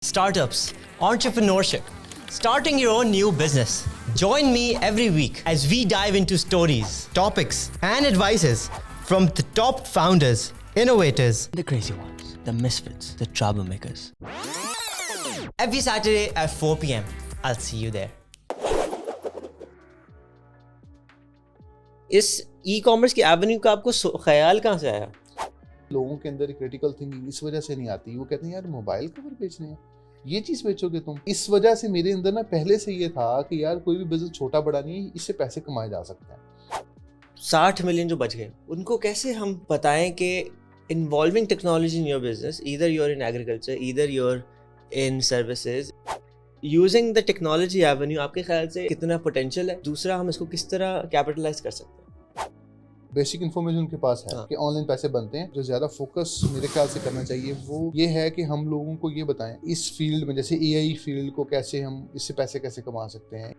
startups, entrepreneurship, starting your own new business. Join me every week as we dive into stories, topics, and advices from the top founders, innovators, the crazy ones, the misfits, the troublemakers. Every Saturday at 4 p.m. I'll see you there. اس e commerce کی avenue کا آپ کو خیال کہاں سے آیا؟ لوگوں کے اندر کریٹیکل تھنکنگ اس وجہ سے نہیں آتی. وہ کہتے ہیں یار موبائل کور بیچنے ہیں, یہ چیز بیچو گے تم. اس وجہ سے میرے اندر نا پہلے سے یہ تھا کہ یار کوئی بھی بزنس چھوٹا بڑا نہیں ہے, اس سے پیسے کمائے جا سکتے ہیں. 60 ملین جو بچ گئے ان کو کیسے ہم بتائیں کہ involving technology in your business, either you are in agriculture, either you are in services, using the technology avenue آپ کے خیال سے کتنا پوٹینشیل ہے؟ دوسرا ہم اس کو کس طرح کیپٹلائز کر سکتے ہیں؟ بیسک انفارمیشن ان کے پاس ہے کہ آن لائن پیسے بنتے ہیں. جو زیادہ فوکس میرے خیال سے کرنا چاہیے وہ یہ ہے کہ ہم لوگوں کو یہ بتائیں اس فیلڈ میں, جیسے اے آئی فیلڈ کو کیسے ہم اس سے پیسے کیسے کما سکتے ہیں.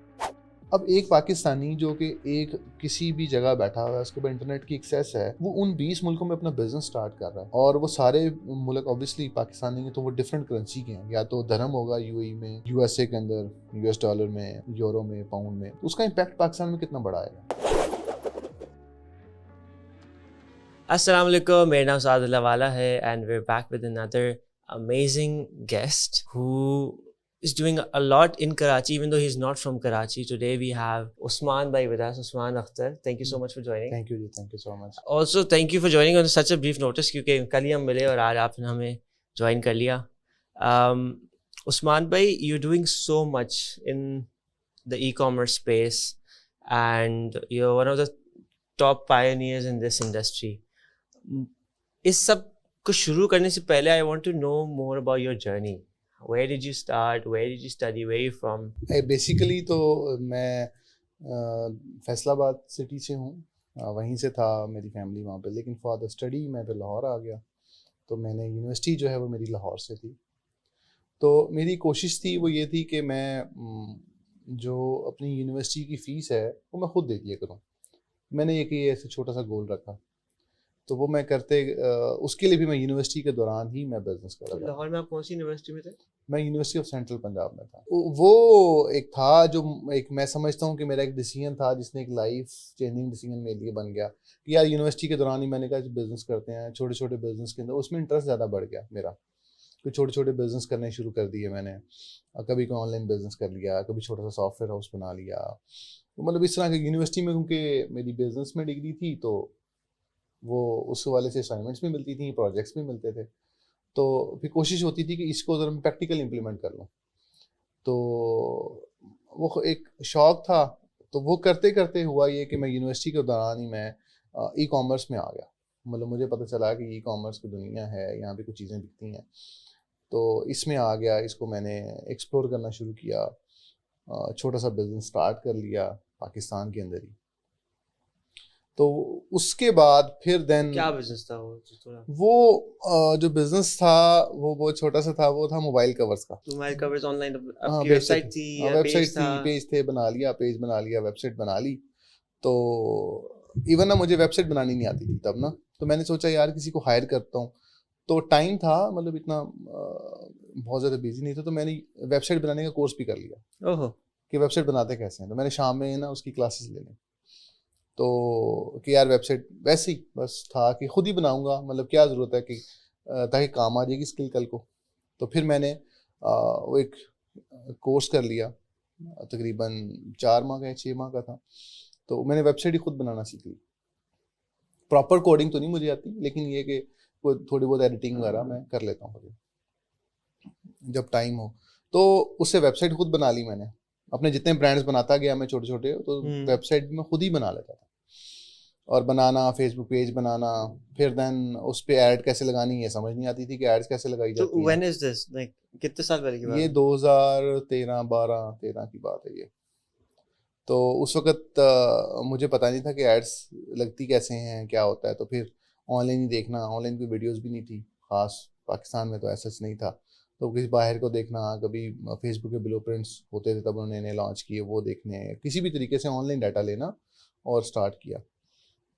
اب ایک پاکستانی جو کہ ایک کسی بھی جگہ بیٹھا ہوا ہے, اس کے پاس انٹرنیٹ کی ایکسیس ہے, وہ ان 20 ملکوں میں اپنا بزنس سٹارٹ کر رہا ہے. اور وہ سارے ملک اوبیسلی پاکستانی ہیں تو وہ ڈفرینٹ کرنسی کے ہیں. یا تو درہم ہوگا یو اے میں, یو ایس اے کے اندر یو ایس ڈالر میں, یورو میں, پاؤنڈ میں. اس کا امپیکٹ پاکستان میں کتنا بڑا آئے گا. السلام علیکم, میرا نام سعد اللہ والا ہے and we are back with another amazing guest who is doing a lot in Karachi even though he's not from Karachi. Today we have Usman bhai with us, Usman Akhtar. Thank you so much for joining. Thank you so much. Also thank you for joining on such a brief notice کیونکہ کل ہی ہم ملے اور آج آپ نے ہمیں join کر لیا. Usman bhai, you're doing so much in the e-commerce space and you're one of the top pioneers in this industry. اس سب کو شروع کرنے سے پہلے I want to know more about your journey. Where did you start? Where did you study? Where are you from? Basically تو میں فیصل آباد city سے ہوں, وہیں سے تھا میری فیملی وہاں پہ, لیکن فار دا اسٹڈی میں پھر لاہور آ گیا. تو میں نے یونیورسٹی جو ہے وہ میری لاہور سے تھی. تو میری کوشش تھی وہ یہ تھی کہ میں جو اپنی یونیورسٹی کی فیس ہے وہ میں خود دے دیا کروں. میں نے ایک ایسے چھوٹا سا گول رکھا, تو وہ میں کرتے اس کے لیے بھی میں یونیورسٹی کے دوران ہی میں بزنس کر رہا تھا. لاہور میں آپ کون سی یونیورسٹی میں تھے؟ میں یونیورسٹی آف سینٹرل پنجاب میں تھا. وہ ایک تھا جو ایک میں سمجھتا ہوں کہ میرا ایک ڈیسیجن تھا جس نے ایک لائف چینجنگ ڈیسیجن میرے لیے بن گیا کہ یار یونیورسٹی کے دوران ہی میں نے کہا بزنس کرتے ہیں, چھوٹے چھوٹے بزنس کے اندر. اس میں انٹرسٹ زیادہ بڑھ گیا میرا, کہ چھوٹے چھوٹے بزنس کرنے شروع کر دیے میں نے. کبھی کوئی آن لائن بزنس کر لیا, کبھی چھوٹا سا سافٹ ویئر ہاؤس بنا لیا. مطلب اس طرح کی یونیورسٹی میں کیونکہ میری بزنس میں ڈگری تھی تو وہ اس والے سے اسائنمنٹس بھی ملتی تھیں, پروجیکٹس بھی ملتے تھے. تو پھر کوشش ہوتی تھی کہ اس کو ذرا میں پریکٹیکل امپلیمنٹ کر لوں. تو وہ ایک شوق تھا. تو وہ کرتے کرتے ہوا یہ کہ میں یونیورسٹی کے دوران ہی میں ای کامرس میں آ گیا. مطلب مجھے پتہ چلا کہ ای کامرس کی دنیا ہے, یہاں پہ کچھ چیزیں بکتی ہیں. تو اس میں آ گیا, اس کو میں نے ایکسپلور کرنا شروع کیا. چھوٹا سا بزنس سٹارٹ کر لیا پاکستان کے اندر ہی. تو اس کے بعد پھر دین کیا بزنس تھا وہ جو بزنس تھا وہ بہت چھوٹا سا تھا. وہ تھا موبائل کورس کا. موبائل کورز آن لائن ہاں, ویب سائٹ تھی, ویب سائٹ تھی, پیج تھے, بنا لیا, پیج بنا لیا, ویب سائٹ بنا لی. تو ایون نا مجھے ویب سائٹ بنانی نہیں آتی تھی تب نا. تو میں نے سوچا یار کسی کو ہائر کرتا ہوں. تو ٹائم تھا, مطلب اتنا بہت زیادہ بیزی نہیں تھا. تو میں نے ویب سائٹ بنانے کا کورس بھی کر لیا کہ ویب سائٹ بناتے کیسے ہیں. تو میں نے شام میں نا اس کی کلاسز لے لیں. تو کہ یار ویب سائٹ ویسے ہی بس تھا کہ خود ہی بناؤں گا, مطلب کیا ضرورت ہے کہ تاکہ کام آ جائے گی اسکل کل کو. تو پھر میں نے وہ ایک کورس کر لیا, تقریباً 4 ماہ کا یا 6 ماہ کا تھا. تو میں نے ویب سائٹ ہی خود بنانا سیکھ لی. پراپر کوڈنگ تو نہیں مجھے آتی, لیکن یہ کہ تھوڑی بہت ایڈیٹنگ وغیرہ میں کر لیتا ہوں جب ٹائم ہو. تو اس سے ویب سائٹ خود بنا لی میں نے. اپنے جتنے برانڈس بناتا گیا میں چھوٹے چھوٹے, تو ویب سائٹ میں خود ہی بنا لیتا تھا. اور بنانا, فیس بک پیج بنانا, پھر دین اس پہ ایڈ کیسے لگانی یہ سمجھ نہیں آتی تھی کہ ایڈس کیسے لگائی جاتی ہیں. When is this? Like کتنے سال پہلے کی بات؟ یہ 2013 کی بات ہے یہ. تو اس وقت مجھے پتہ نہیں تھا کہ ایڈس لگتی کیسے ہیں, کیا ہوتا ہے. تو پھر آن لائن ہی دیکھنا, آن لائن کوئی ویڈیوز بھی نہیں تھی خاص پاکستان میں, تو ایسا نہیں تھا. تو کسی باہر کو دیکھنا, کبھی فیس بک کے بلو پرنٹس ہوتے تھے تب انہوں نے لانچ کیے, وہ دیکھنے, کسی بھی طریقے سے آن لائن ڈاٹا لینا اور سٹارٹ کیا.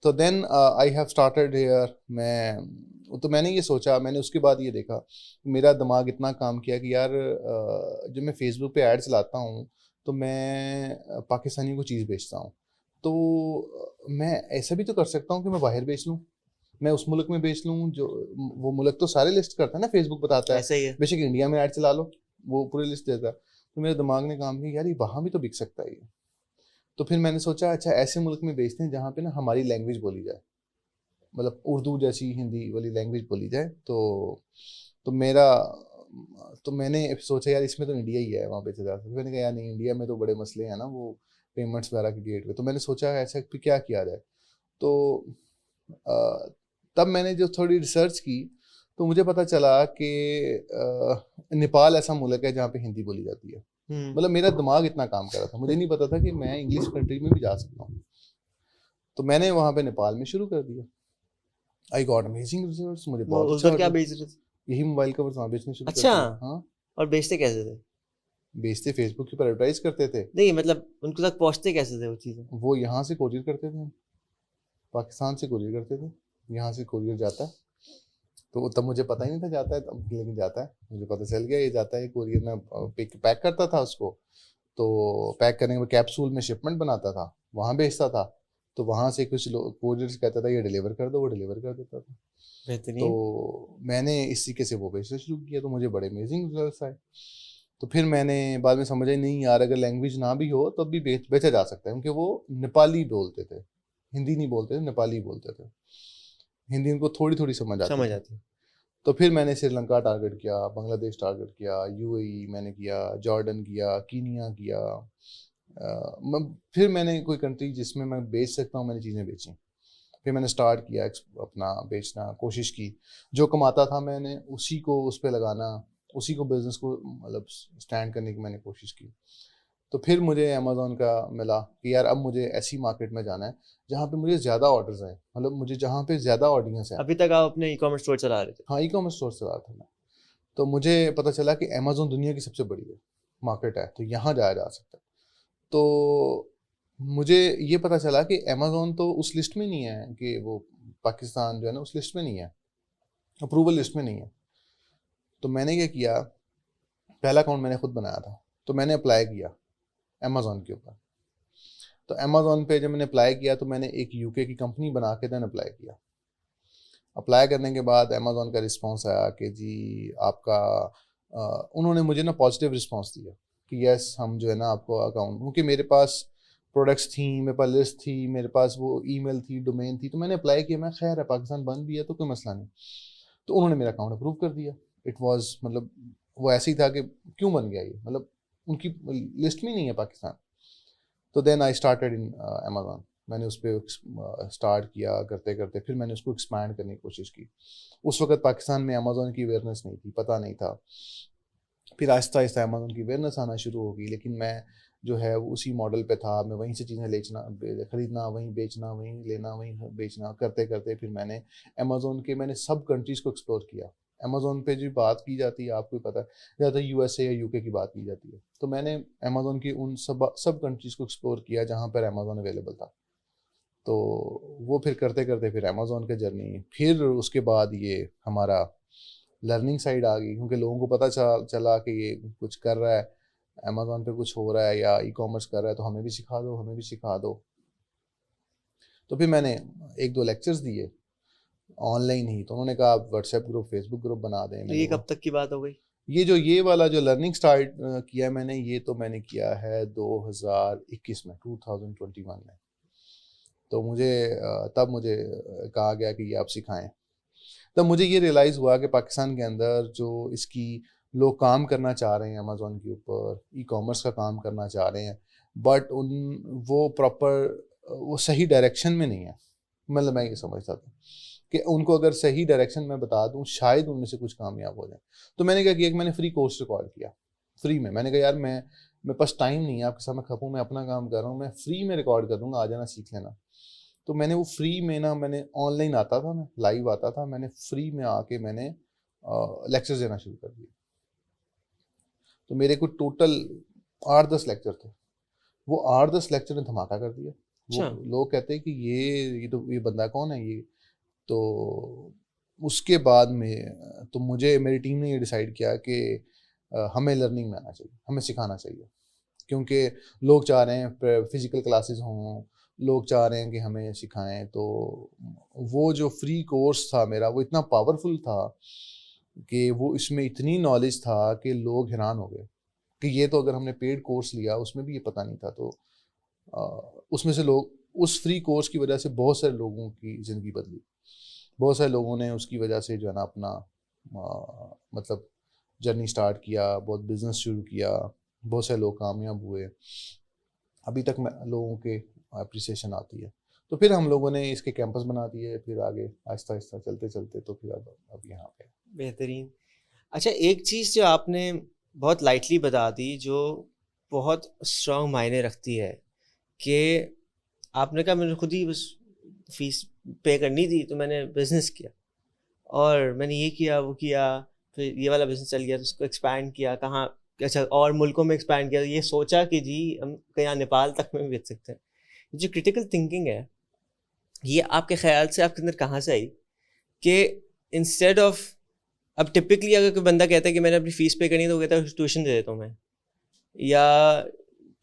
تو دین آئی ہیو اسٹارٹیڈ ہیئر. میں نے یہ سوچا, میں نے اس کے بعد یہ دیکھا, میرا دماغ اتنا کام کیا کہ یار جب میں فیس بک پہ ایڈ چلاتا ہوں تو میں پاکستانیوں کو چیز بیچتا ہوں, تو میں ایسا بھی تو کر سکتا ہوں کہ میں باہر بیچ لوں, میں اس ملک میں بیچ لوں, جو وہ ملک تو سارے لسٹ کرتا ہے نا, فیس بک بتاتا ہے, بے شک انڈیا میں ایڈ چلا لو وہ پوری لسٹ دیتا ہے. تو میرے دماغ نے کام کیا یار یہ وہاں بھی تو بک سکتا ہے یہ. تو پھر میں نے سوچا اچھا ایسے ملک میں بیچتے ہیں جہاں پہ نا ہماری لینگویج بولی جائے, مطلب اردو جیسی ہندی والی لینگویج بولی جائے. تو میں نے سوچا یار اس میں تو انڈیا ہی ہے, وہاں بیچا جا سکتا ہے. میں نے کہا یار نہیں, انڈیا میں تو بڑے مسئلے ہیں نا وہ پیمنٹس وغیرہ کے گیٹ پہ. تو میں نے سوچا ایسا پھر کیا کیا جائے. تو تب میں نے جو تھوڑی ریسرچ کی تو مجھے پتہ چلا کہ نیپال ایسا ملک ہے جہاں پہ ہندی بولی جاتی ہے. مطلب میرا دماغ اتنا کام کر رہا تھا, مجھے نہیں پتا تھا کہ میں انگلش کنٹری میں بھی جا سکتا ہوں. تو میں نے وہاں پہ نیپال میں شروع کر دیا. I got amazing results. مجھے بہت اچھا. کیا بیچ رہے تھے؟ یہی موبائل کورز وہاں بیچنے شروع کر اچھا. دیا. ہاں. اور بیچتے کیسے تھے؟ بیچتے فیس بک کے پر ایڈورٹائز کرتے تھے. نہیں مطلب ان کو تک پہنچتے کیسے تھے وہ چیزیں؟ وہ یہاں سے کوریئر کرتے تھے, پاکستان سے کوریئر کرتے تھے, یہاں سے کوریئر جاتا ہے. تو تب مجھے پتہ ہی نہیں تھا جاتا ہے, تب لیکن جاتا ہے, مجھے پتہ چل گیا یہ جاتا ہے کوریئر میں. پیک کرتا تھا اس کو, تو پیک کرنے کے بعد کیپسول میں شپمنٹ بناتا تھا, وہاں بیچتا تھا. تو وہاں سے کچھ کوریئرز کہتا تھا یہ ڈیلیور کر دو, وہ ڈیلیور کر دیتا تھا. تو میں نے اس طریقے سے وہ بیچنا شروع کیا. تو مجھے بڑے امیزنگ ریزلٹس آئے. تو پھر میں نے بعد میں سمجھا نہیں یار اگر لینگویج نہ بھی ہو تب بھی بیچا جا سکتا ہے, کیونکہ وہ نیپالی بولتے تھے, ہندی نہیں بولتے تھے, نیپالی بولتے تھے. ہندی ان کو تھوڑی تھوڑی سمجھ آتی. تو پھر میں نے سری لنکا ٹارگیٹ کیا, بنگلہ دیش ٹارگیٹ کیا, یو اے ای میں نے کیا, جارڈن کیا, کینیا کیا. پھر میں نے کوئی کنٹری جس میں بیچ سکتا ہوں میں نے چیزیں بیچیں. پھر میں نے اسٹارٹ کیا اپنا بیچنا, کوشش کی جو کماتا تھا میں نے اسی کو اس پہ لگانا, اسی کو بزنس کو مطلب اسٹینڈ کرنے کی میں نے کوشش کی. تو پھر مجھے امیزون کا ملا کہ یار اب مجھے ایسی مارکیٹ میں جانا ہے جہاں پہ مجھے زیادہ آرڈرز ہیں, مطلب مجھے جہاں پہ زیادہ آڈینس ہے. ابھی تک آپ اپنے ای کامرس اسٹور چلا رہے تھے؟ ہاں, ای کامرس اسٹور چلا تھا میں. تو مجھے پتہ چلا کہ امیزون دنیا کی سب سے بڑی مارکیٹ ہے, تو یہاں جایا جا سکتا ہے. تو مجھے یہ پتہ چلا کہ امیزون تو اس لسٹ میں نہیں ہے, کہ وہ پاکستان جو ہے نا اس لسٹ میں نہیں ہے, اپروول لسٹ میں نہیں ہے. تو میں نے کیا, پہلا اکاؤنٹ میں نے خود بنایا تھا, تو میں نے اپلائی کیا امیزون کے اوپر. تو امیزون پہ جب میں نے اپلائی کیا تو میں نے ایک یو کے کی کمپنی بنا کے دین اپلائی کیا. اپلائی کرنے کے بعد امیزون کا رسپانس آیا کہ جی آپ کا, انہوں نے مجھے نا پازیٹیو رسپانس دیا کہ یس ہم جو ہے نا آپ کو اکاؤنٹ, کیونکہ میرے پاس پروڈکٹس تھیں, میرے پاس لسٹ تھی, میرے پاس وہ ای میل تھی, ڈومین تھی. تو میں نے اپلائی کیا, میں خیر ہے پاکستان بند بھی ہے تو کوئی مسئلہ نہیں. تو انہوں نے میرا اکاؤنٹ اپروو کر دیا. اٹ واز مطلب وہ ایسے ہی تھا کہ کیوں بن گیا یہ, مطلب ان کی لسٹ میں نہیں ہے پاکستان. تو دین آئی اسٹارٹیڈ ان امیزون. میں نے اس پہ اسٹارٹ کیا, کرتے کرتے پھر میں نے اس کو ایکسپینڈ کرنے کی کوشش کی. اس وقت پاکستان میں امیزون کی اویئرنیس نہیں تھی, پتہ نہیں تھا. پھر آہستہ آہستہ امیزون کی اویئرنیس آنا شروع ہوگی, لیکن میں جو ہے وہ اسی ماڈل پہ تھا. میں وہیں سے چیزیں خریدنا, وہیں بیچنا, وہیں لینا, وہیں بیچنا, کرتے کرتے پھر میں نے امیزون کے میں نے سب کنٹریز کو ایکسپلور کیا. امیزون پہ جو بات کی جاتی ہے آپ کو پتہ ہے, زیادہ یو ایس اے یا یو کے کی بات کی جاتی ہے. تو میں نے امیزون کی ان سب کنٹریز کو ایکسپلور کیا جہاں پر امیزون اویلیبل تھا. تو وہ پھر کرتے کرتے پھر امیزون کا جرنی, پھر اس کے بعد یہ ہمارا لرننگ سائڈ آ گئی, کیونکہ لوگوں کو پتہ چلا کہ یہ کچھ کر رہا ہے, امیزون پہ کچھ ہو رہا ہے یا ای کامرس کر رہا ہے, تو ہمیں بھی سکھا دو, ہمیں بھی سکھا دو. تو پھر میں نے 1-2 لیکچرز دیے آن لائن ہی. تو انہوں نے کہا آپ واٹس ایپ گروپ, فیس بک گروپ بنا دیں. یہ کب تک کی بات ہو گئی؟ یہ والا جو لرننگ سٹارٹ کیا میں نے, یہ تو میں نے کیا ہے 2021 میں, 2021 میں. تو تب مجھے کہا گیا کہ یہ آپ سکھائیں. تب مجھے یہ ریئلائز ہوا کہ پاکستان کے اندر جو اس کی لوگ کام کرنا چاہ رہے ہیں امیزون کے اوپر, ای کامرس کا کام کرنا چاہ رہے ہیں, بٹ وہ پراپر وہ صحیح ڈائریکشن میں نہیں ہے. مطلب میں یہ سمجھتا تھا کہ ان کو اگر صحیح ڈائریکشن میں بتا دوں شاید ان میں سے کچھ کامیاب ہو جائیں. تو میں نے کیا کہ میں نے فری کورس ریکارڈ کیا, فری میں. میں نے کہا یار میرے پاس ٹائم نہیں ہے آپ کے سامنے کھپوں, میں اپنا کام کر رہا ہوں, میں فری میں ریکارڈ کر دوں گا, آ جانا سیکھ لینا. تو میں نے وہ فری میں نا, میں نے آن لائن آتا تھا, میں لائیو آتا تھا, میں نے فری میں آ کے میں نے لیکچر دینا شروع کر دیے. تو میرے کو ٹوٹل 8-10 لیکچر تھے, وہ 8-10 لیکچر نے دھماکہ کر دیا. وہ لوگ کہتے ہیں کہ یہ بندہ کون ہے یہ. تو اس کے بعد میں تو میری ٹیم نے یہ ڈیسائیڈ کیا کہ ہمیں لرننگ میں آنا چاہیے, ہمیں سکھانا چاہیے, کیونکہ لوگ چاہ رہے ہیں فزیکل کلاسز ہوں, لوگ چاہ رہے ہیں کہ ہمیں سکھائیں. تو وہ جو فری کورس تھا میرا وہ اتنا پاورفل تھا کہ وہ اس میں اتنی نالج تھا کہ لوگ حیران ہو گئے کہ یہ تو اگر ہم نے پیڈ کورس لیا اس میں بھی یہ پتہ نہیں تھا. تو اس میں سے لوگ اس فری کورس کی وجہ سے بہت سارے لوگوں کی زندگی بدلی, بہت سارے لوگوں نے اس کی وجہ سے جو ہے نا اپنا مطلب جرنی سٹارٹ کیا, بہت بزنس شروع کیا, بہت سارے لوگ کامیاب ہوئے. ابھی تک لوگوں کے اپریسیشن آتی ہے. تو پھر ہم لوگوں نے اس کے کیمپس بنا دیے, پھر آگے آہستہ آہستہ چلتے چلتے تو پھر اب یہاں پہ. بہترین. اچھا, ایک چیز جو آپ نے بہت لائٹلی بتا دی جو بہت اسٹرانگ معنی رکھتی ہے کہ آپ نے کہا میں نے خود ہی بس فیس پے کرنی تھی تو میں نے بزنس کیا اور میں نے یہ کیا وہ کیا, پھر یہ والا بزنس چل گیا تو اس کو ایکسپینڈ کیا, کہاں اچھا اور ملکوں میں ایکسپینڈ کیا, یہ سوچا کہ جی ہم کہیں نیپال تک میں بیچ سکتے ہیں. جو کرٹیکل تھنکنگ ہے یہ آپ کے خیال سے آپ کے اندر کہاں سے آئی کہ انسٹیڈ آف, اب ٹپکلی اگر کوئی بندہ کہتا ہے کہ میں نے اپنی فیس پے کرنی ہے تو وہ کہتا ہے ٹیوشن دے دیتا ہوں میں, یا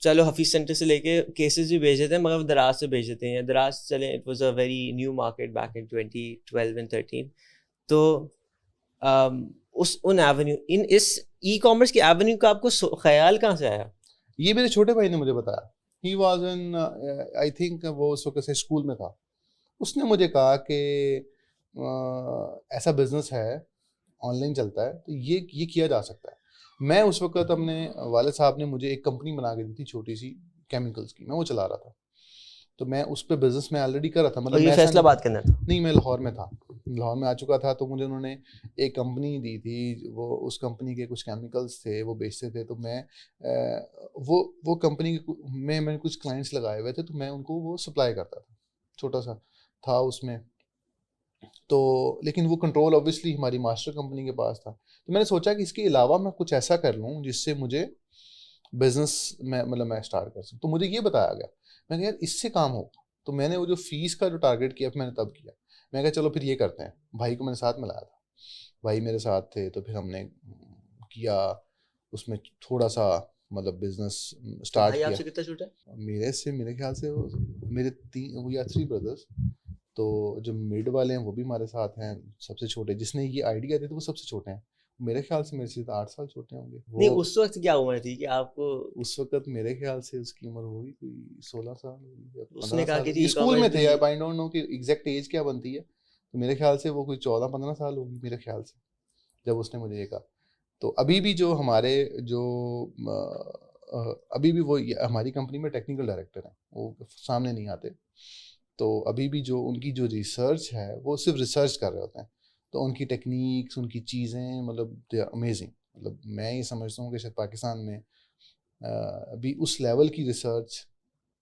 چلو حفیظ سینٹر سے لے کے کیسز بھی بھیج دیتے ہیں مگر دراز سے بھیج دیتے ہیں. دراز چلیں it was a very new market back in 2012 and 13. تو ان ایونیو اس ای کامرس کی ایونیو کا آپ کو خیال کہاں سے آیا؟ یہ میرے چھوٹے بھائی نے مجھے بتایا. He was in I think وہ اس وقت سے اسکول میں تھا. اس نے مجھے کہا کہ ایسا بزنس ہے آن لائن چلتا ہے تو یہ کیا جا سکتا ہے. میں اس وقت اپنے والد صاحب نے مجھے ایک کمپنی بنا کے دی تھی چھوٹی سی کیمیکلز کی, میں وہ چلا رہا تھا. تو میں اس پہ بزنس میں آلریڈی کر رہا تھا. مطلب یہ فیصل آباد کے اندر نہیں, میں لاہور میں تھا, لاہور میں آ چکا تھا. تو مجھے انہوں نے ایک کمپنی دی تھی, وہ اس کمپنی کے کچھ کیمیکلز تھے وہ بیچتے تھے. تو میں وہ کمپنی میں نے کچھ کلائنٹس لگائے ہوئے تھے تو میں ان کو وہ سپلائی کرتا تھا, چھوٹا سا تھا اس میں. تو لیکن وہ کنٹرول اوبیسلی ہماری ماسٹر کمپنی کے پاس تھا. تو میں نے سوچا کہ اس کے علاوہ میں کچھ ایسا کر لوں جس سے مجھے بزنس میں مطلب میں اسٹارٹ کر سکوں. تو مجھے یہ بتایا گیا, میں نے کہا یار اس سے کام ہوگا. تو میں نے وہ جو فیس کا جو ٹارگیٹ کیا میں نے تب کیا, میں کہا چلو پھر یہ کرتے ہیں. بھائی کو میں نے ساتھ ملایا تھا, بھائی میرے ساتھ تھے. تو پھر ہم نے کیا اس میں تھوڑا سا مطلب بزنس اسٹارٹ کیا. آپ سے کتنا چھوٹا ہے؟ میرے خیال سے میرے 3 بردرس. تو جو مڈ والے ہیں وہ بھی ہمارے ساتھ ہیں. سب سے چھوٹے جس نے یہ آئیڈیا دیا تھا وہ سب سے چھوٹے ہیں. میرے خیال سے میرے سے 8 سال چھوٹے ہوں گے. نہیں, اس وقت کیا عمر تھی کہ آپ کو؟ اس وقت میرے خیال سے اس کی عمر ہوگی کوئی 16 سال. اس نے کہا کہ جی اسکول میں تھے, آئی ڈونٹ نو کہ ایگزیکٹ ایج کیا بنتی ہے. تو میرے خیال سے وہ کوئی 14-15 سال ہوگی میرے خیال سے جب اس نے مجھے یہ کہا. تو ابھی بھی جو ہمارے ابھی بھی وہ ہماری کمپنی میں ٹیکنیکل ڈائریکٹر ہیں, وہ سامنے نہیں آتے. تو ابھی بھی جو ان کی جو ریسرچ ہے وہ صرف ریسرچ کر رہے ہوتے ہیں. تو ان کی ٹیکنیکس, ان کی چیزیں مطلب دے آر امیزنگ. مطلب میں یہ سمجھتا ہوں کہ شاید پاکستان میں ابھی اس لیول کی ریسرچ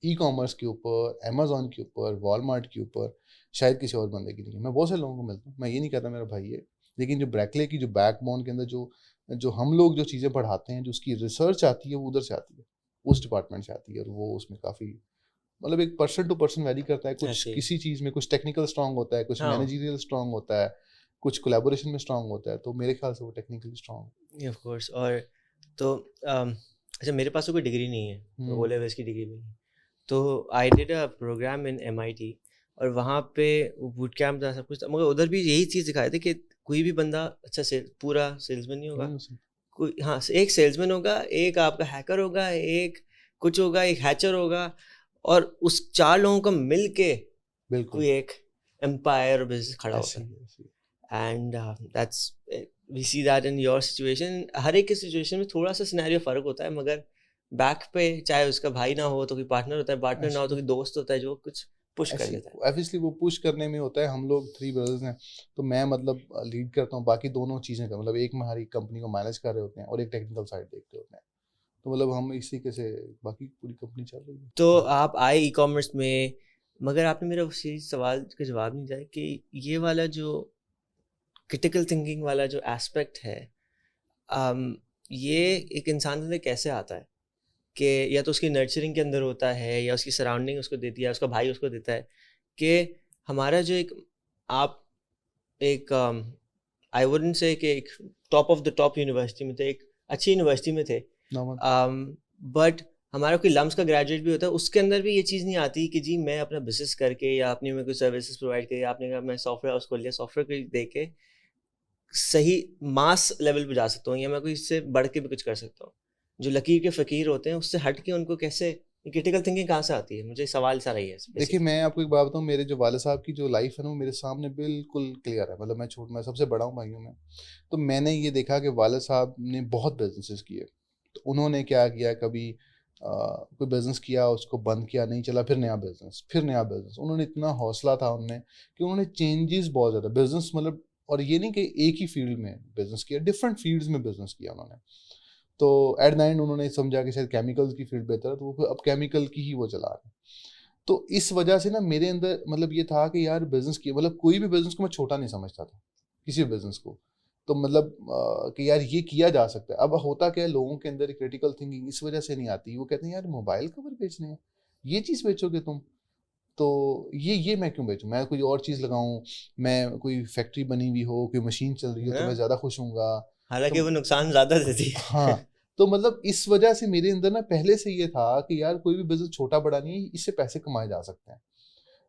ای کامرس کے اوپر, امیزون کے اوپر, والمارٹ کے اوپر شاید کسی اور بندے کی نہیں ہے. میں بہت سے لوگوں کو ملتا ہوں, میں یہ نہیں کہتا میرا بھائی ہے, لیکن جو بریکلے کی جو بیک بون کے اندر جو ہم لوگ جو چیزیں پڑھاتے ہیں, جو اس کی ریسرچ آتی ہے وہ ادھر سے آتی ہے, اس ڈپارٹمنٹ سے آتی ہے. اور وہ اس میں کافی مطلب ایک پرسن ٹو پرسن ویری کرتا ہے. کچھ کسی چیز میں کچھ ٹیکنیکل اسٹرانگ ہوتا ہے, کچھ مینیجریل اسٹرانگ ہوتا ہے, کچھ کولیبوریشن میں اسٹرانگ ہوتا ہے. تو میرے خیال سے وہ ٹیکنیکلی اسٹرانگ آف کورس. اور تو اچھا, میرے پاس تو کوئی ڈگری نہیں ہے, او لیولس کی ڈگری نہیں ہے. تو I did a program in MIT اور وہاں پہ بوٹ کیمپ تھا, سب کچھ تھا, مگر ادھر بھی یہی چیز دکھائی تھی کہ کوئی بھی بندہ اچھا پورا سیلس مین نہیں ہوگا. کوئی ہاں ایک سیلس مین ہوگا, ایک آپ کا ہیکر ہوگا, ایک کچھ ہوگا, ایک ہیچر ہوگا, اور اس 4 لوگوں کا مل کے کوئی ایک امپائر بزنس کھڑا ہوتا ہے. And that's we see that in your situation. ہر ایک کی سچویشن میں تھوڑا سا سینیریو فرق ہوتا ہے, مگر بیک پہ چاہے اس کا بھائی نہ ہو تو کوئی پارٹنر ہوتا ہے, پارٹنر نہ ہو تو کوئی دوست ہوتا ہے جو کچھ پش کر لیتا ہے. ایبویسلی وہ پش کرنے میں ہوتا ہے. ہم لوگ 3 بردرز ہیں, تو میں مطلب لیڈ کرتا ہوں, باقی دونوں چیزیں کا مطلب ایک ہماری کمپنی کو مینیج کر رہے ہوتے ہیں اور ایک ٹیکنیکل سائڈ دیکھتے ہوتے ہیں. تو مطلب ہم اسی طریقے سے باقی پوری کمپنی چل رہی ہے. تو آپ آئے ای کامرس میں, مگر آپ نے میرا اسی سوال کا جواب نہیں دیا کہ یہ والا جو کرٹیکل تھنکنگ والا جو ایسپیکٹ ہے یہ ایک انسان سے کیسے آتا ہے کہ یا تو اس کی نرچرنگ کے اندر ہوتا ہے یا اس کی سراؤنڈنگ اس کو دیتی ہے, اس کا بھائی اس کو دیتا ہے, کہ ہمارا جو ایک آپ ایک آئی ووڈنٹ سے کہ ایک top of the top university میں تھے, ایک اچھی یونیورسٹی میں تھے, بٹ ہمارا کوئی لمس کا گریجویٹ بھی ہوتا ہے, اس کے اندر بھی یہ چیز نہیں آتی کہ جی میں اپنا بزنس کر کے یا اپنی میں کوئی سروسز پرووائڈ کری, آپ نے کہا میں سافٹ ویئر ہاؤس کھول لیا, سافٹ ویئر کو دے کے صحیح ماس لیول پہ جا سکتا ہوں, یا میں کوئی اس سے بڑھ کے بھی کچھ کر سکتا ہوں. جو لکیر کے فقیر ہوتے ہیں اس سے ہٹ کے ان کو کیسے کرٹیکل تھنکنگ کہاں سے آتی ہے, مجھے سوال سا رہی ہے. دیکھیے میں آپ کو ایک بات بتاؤں, میرے جو والد صاحب کی جو لائف ہے نا وہ میرے سامنے بالکل کلیئر ہے. مطلب میں سب سے بڑا ہوں بھائیوں میں, تو میں نے یہ دیکھا کہ والد صاحب نے بہت بزنسز کیے. تو انہوں نے کیا کیا, کبھی کوئی بزنس کیا, اس کو بند کیا, نہیں چلا, پھر نیا بزنس, پھر نیا بزنس. انہوں نے اتنا حوصلہ تھا ان میں کہ انہوں نے چینجز بہت زیادہ بزنس, مطلب اور یہ نہیں کہ ایک ہی فیلڈ میں بزنس کیا, ڈفرینٹ فیلڈز میں بزنس کیا انہوں نے. تو ایٹ دا اینڈ انہوں نے سمجھا کہ شاید کیمیکلز کی فیلڈ بہتر ہے, تو وہ اب کیمیکل کی ہی وہ چلا رہے ہیں. تو اس وجہ سے نا میرے اندر مطلب یہ تھا کہ یار بزنس کی, مطلب کوئی بھی بزنس کو میں چھوٹا نہیں سمجھتا تھا, کسی بھی بزنس کو. تو مطلب کہ یار یہ کیا جا سکتا ہے. اب ہوتا کیا ہے, لوگوں کے اندر کریٹیکل تھنکنگ اس وجہ سے نہیں آتی. وہ کہتے ہیں یار موبائل کور بیچنے ہیں, یہ چیز بیچو گے تم, تو یہ میں کیوں بیچوں, میں کوئی اور چیز لگاؤں, میں کوئی فیکٹری بنی ہوئی ہو, کوئی مشین چل رہی ہو تو میں زیادہ خوش ہوں گا, حالانکہ وہ نقصان زیادہ دیتی. ہاں تو مطلب اس وجہ سے میرے اندر نا پہلے سے یہ تھا کہ یار کوئی بھی بزنس چھوٹا بڑا نہیں ہے, اس سے پیسے کمائے جا سکتے ہیں.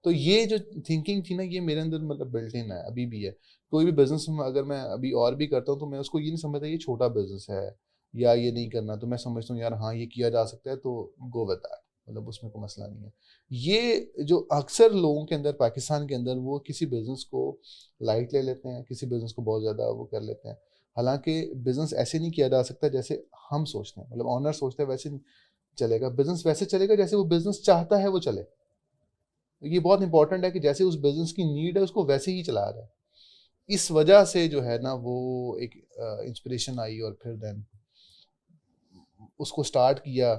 تو یہ جو تھنکنگ تھی نا یہ میرے اندر مطلب بلٹ ان ہے, ابھی بھی ہے. کوئی بھی بزنس اگر میں ابھی اور بھی کرتا ہوں تو میں اس کو یہ نہیں سمجھتا یہ چھوٹا بزنس ہے یا یہ نہیں کرنا, تو میں سمجھتا ہوں یار ہاں یہ کیا جا سکتا ہے تو گو ود دیٹ, مطلب اس میں کوئی مسئلہ نہیں ہے. یہ جو اکثر لوگوں کے اندر پاکستان کے اندر وہ کسی بزنس کو لائٹ لے لیتے ہیں, کسی بزنس کو بہت زیادہ وہ کر لیتے ہیں. حالانکہ بزنس ایسے نہیں کیا جا سکتا جیسے ہم سوچتے ہیں, مطلب آنر سوچتے ہیں ویسے نہیں چلے گا. بزنس ویسے چلے گا جیسے وہ بزنس چاہتا ہے وہ چلے. یہ بہت امپورٹنٹ ہے کہ جیسے اس بزنس کی نیڈ ہے اس کو ویسے ہی چلا رہا ہے. اس وجہ سے جو ہے نا وہ ایک انسپریشن آئی, اور پھر دین اس کو سٹارٹ کیا.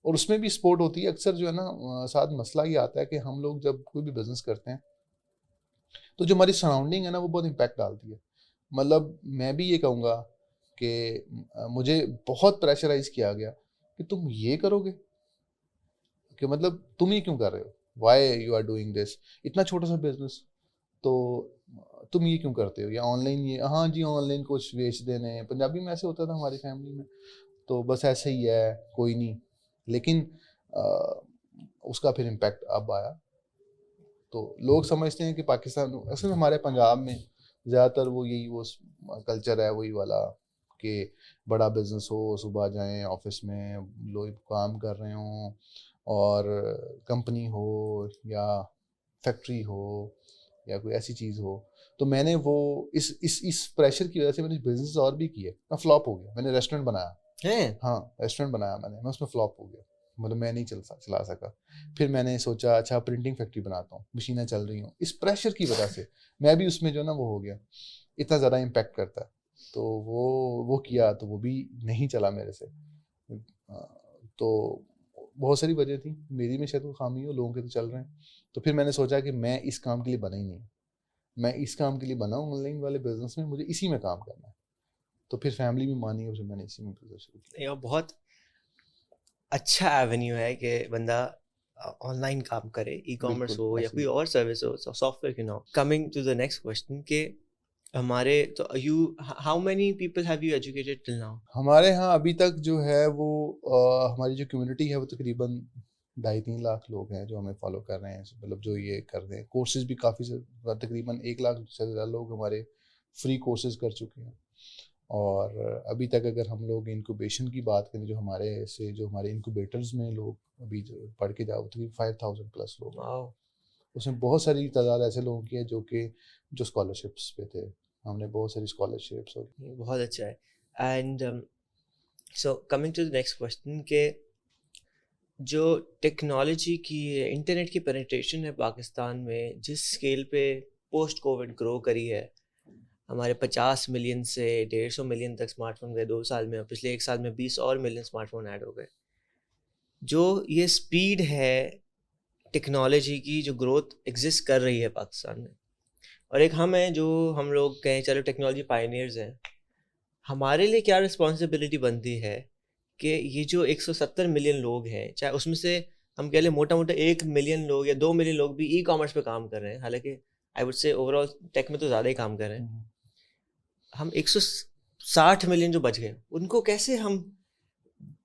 اور اس میں بھی سپورٹ ہوتی ہے. اکثر جو ہے نا ساتھ مسئلہ یہ آتا ہے کہ ہم لوگ جب کوئی بھی بزنس کرتے ہیں تو جو ہماری سراؤنڈنگ ہے نا وہ بہت امپیکٹ ڈالتی ہے. مطلب میں بھی یہ کہوں گا کہ مجھے بہت پریشرائز کیا گیا کہ تم یہ کرو گے, کہ مطلب تم یہ کیوں کر رہے ہو, why you are doing this, اتنا چھوٹا سا بزنس تو تم یہ کیوں کرتے ہو, یا آن لائن یہ, ہاں جی آن لائن کچھ بیچ دینے. پنجابی میں ایسے ہوتا تھا ہماری فیملی میں, تو بس ایسے ہی ہے کوئی نہیں. لیکن اس کا پھر امپیکٹ اب آیا. تو لوگ سمجھتے ہیں کہ پاکستان, اصل میں ہمارے پنجاب میں زیادہ تر وہ یہی وہ کلچر ہے وہی والا کہ بڑا بزنس ہو, صبح جائیں آفس میں لوگ کام کر رہے ہوں, اور کمپنی ہو یا فیکٹری ہو یا کوئی ایسی چیز ہو. تو میں نے وہ اس پریشر کی وجہ سے میں نے بزنس اور بھی کیے, میں فلاپ ہو گیا. میں نے ریسٹورینٹ بنایا, ہاں ریسٹورینٹ بنایا میں اس میں فلاپ ہو گیا, مطلب میں نہیں چلا سکا. پھر میں نے سوچا اچھا پرنٹنگ فیکٹری بناتا ہوں, مشینیں چل رہی ہوں. اس پریشر کی وجہ سے میں بھی اس میں جو ہے نا وہ ہو گیا, اتنا زیادہ امپیکٹ کرتا ہے. تو وہ کیا تو وہ بھی نہیں چلا میرے سے. تو بہت ساری وجہ تھی, میری میں شاید وہ خامی ہو, لوگوں کے تو چل رہے ہیں. تو پھر میں نے سوچا کہ میں اس کام کے لیے بنا ہی نہیں, میں اس کام کے لیے بنا ہوں آن لائن والے بزنس میں, مجھے اسی میں کام کرنا ہے. تو پھر فیملی بھی مانی, اور پھر میں نے اسی میں بزنس شروع کیا. بہت اچھا ایونیو ہے کہ بندہ آن لائن کام کرے, ای کامرس ہو یا کوئی اور سروس ہو, سافٹ ویئر کی نہ ہو. Coming to the next question کہ ہمارے تو how many people have you educated till now? ہمارے ہاں ابھی تک جو ہے وہ ہماری جو کمیونٹی ہے وہ تقریباً 2.5-3 لاکھ لوگ ہیں جو ہمیں فالو کر رہے ہیں, مطلب جو یہ کر رہے ہیں. کورسز بھی کافی تقریباً 1 لاکھ سے زیادہ لوگ ہمارے فری کورسز کر چکے ہیں. اور ابھی تک اگر ہم لوگ انکوبیشن کی بات کریں, جو ہمارے انکوبیٹرز میں لوگ ابھی جو پڑھ کے جاؤ تقریباً 5,000 پلس لوگ, اس میں بہت ساری تعداد ایسے لوگوں کی ہے جو اسکالرشپس پہ تھے. ہم نے بہت ساری اسکالرشپس, بہت اچھا ہے. And so coming to the next question کہ جو ٹیکنالوجی کی انٹرنیٹ کی پینیٹریشن ہے پاکستان میں جس اسکیل پہ پوسٹ کووڈ گرو کری ہے, ہمارے 50 ملین سے 150 ملین تک اسمارٹ فون گئے 2 سال میں, اور پچھلے 1 سال میں 20 اور ملین اسمارٹ فون ایڈ ہو گئے. جو یہ اسپیڈ ہے ٹیکنالوجی کی جو گروتھ ایگزسٹ کر رہی ہے پاکستان میں, اور ایک ہم ہیں جو ہم لوگ کہیں چلو ٹیکنالوجی پائنیئرز ہیں, ہمارے لیے کیا رسپانسبلٹی بنتی ہے کہ یہ جو 170 ملین لوگ ہیں، چاہے اس میں سے ہم کہہ لیں موٹا موٹا 1 ملین لوگ یا 2 ملین لوگ بھی ای کامرس پہ کام کر رہے ہیں، حالانکہ I would say over all ٹیک میں تو زیادہ ہی کام کر رہے ہیں. ہم 160 ملین جو بچ گئے ان کو کیسے ہم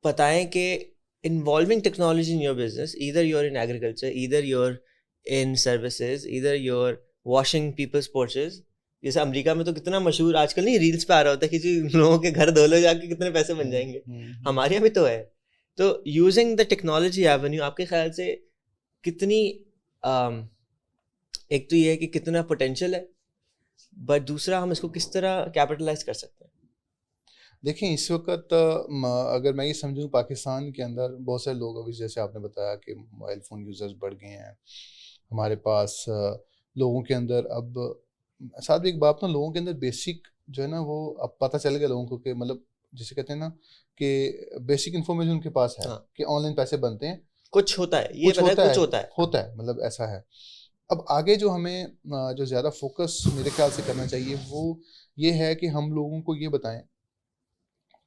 بتائیں کہ involving technology in your business, either you're in agriculture, either you're in services, either you're washing people's porches. جیسے امریکہ میں تو کتنا مشہور آج کل نہیں ریلس پہ آ رہا ہوتا ہے کہ جی لوگوں کے گھر دھو لو جا کے کتنے پیسے بن جائیں گے. ہمارے یہاں بھی تو ہے. تو یوزنگ دا ٹیکنالوجی ایونیو آپ کے خیال سے کتنی ایک تو یہ ہے کہ کتنا پوٹینشیل ہے، بٹ دوسرا ہم اس کو کس طرح کیپٹلائز کر سکتے ہیں؟ دیکھیں اس وقت اگر میں یہ سمجھوں پاکستان کے اندر بہت سارے لوگ ابھی جیسے آپ نے بتایا کہ موبائل فون یوزرز بڑھ گئے ہیں ہمارے پاس، لوگوں کے اندر اب ساتھ بھی ایک بات نا، لوگوں کے اندر بیسک جو ہے نا وہ اب پتہ چل گیا لوگوں کو کہ مطلب جسے کہتے ہیں نا کہ بیسک انفارمیشن ان کے پاس ہے کہ آن لائن پیسے بنتے ہیں، کچھ ہوتا ہے، یہ پتہ ہے کچھ ہوتا ہے مطلب ایسا ہے. اب آگے جو ہمیں جو زیادہ فوکس میرے خیال سے کرنا چاہیے وہ یہ ہے کہ ہم لوگوں کو یہ بتائیں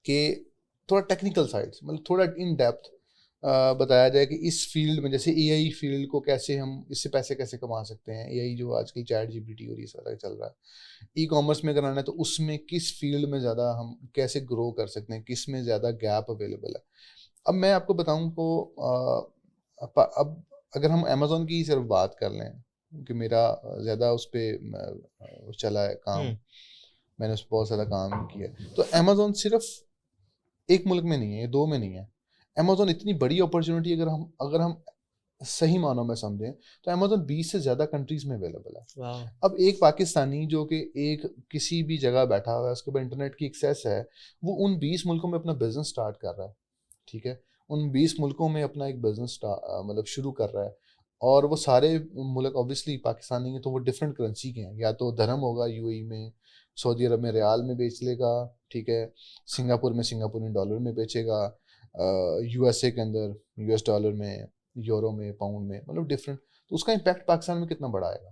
کہ تھوڑا ٹیکنیکل سائڈس مطلب تھوڑا ان ڈیپتھ بتایا جائے کہ اس فیلڈ میں جیسے اے آئی فیلڈ کو کیسے ہم اس سے پیسے کیسے کما سکتے ہیں. اے آئی جو آج کل چیٹ جی پی ٹی اور یہ سارا چل رہا ہے، ای کامرس میں کرانا ہے تو اس میں کس فیلڈ میں زیادہ ہم کیسے گرو کر سکتے ہیں، کس میں زیادہ گیپ اویلیبل ہے. اب میں آپ کو بتاؤں تو اب اگر ہم امیزون کی صرف بات کر لیں کہ میرا زیادہ اس پہ چلا ہے کام، میں نے اس پہ بہت زیادہ کام کیا ہے، تو امیزون صرف ایک ملک میں نہیں ہے، یہ 2 میں نہیں ہے. امیزون اتنی بڑی اپرچونٹی اگر ہم صحیح معنوں میں سمجھیں تو امیزون 20 سے زیادہ کنٹریز میں اویلیبل ہے. اب ایک پاکستانی جو کہ ایک کسی بھی جگہ بیٹھا ہوا ہے، اس کے پاس انٹرنیٹ کی ایکسیس ہے، وہ ان 20 ملکوں میں اپنا بزنس سٹارٹ کر رہا ہے. ٹھیک ہے، ان 20 ملکوں میں اپنا ایک بزنس مطلب شروع کر رہا ہے، اور وہ سارے ملک اوبویسلی پاکستانی ہیں تو وہ ڈفرینٹ کرنسی کے ہیں، یا تو درہم ہوگا یو اے ای میں، سعودی عرب میں ریال میں بیچ لے گا، ٹھیک ہے، سنگاپور میں سنگاپوری ڈالر میں بیچے گا، یو ایس اے کے اندر یو ایس ڈالر میں، یورو میں، پاؤنڈ میں، مطلب ڈفرینٹ. تو اس کا امپیکٹ پاکستان میں کتنا بڑا آئے گا،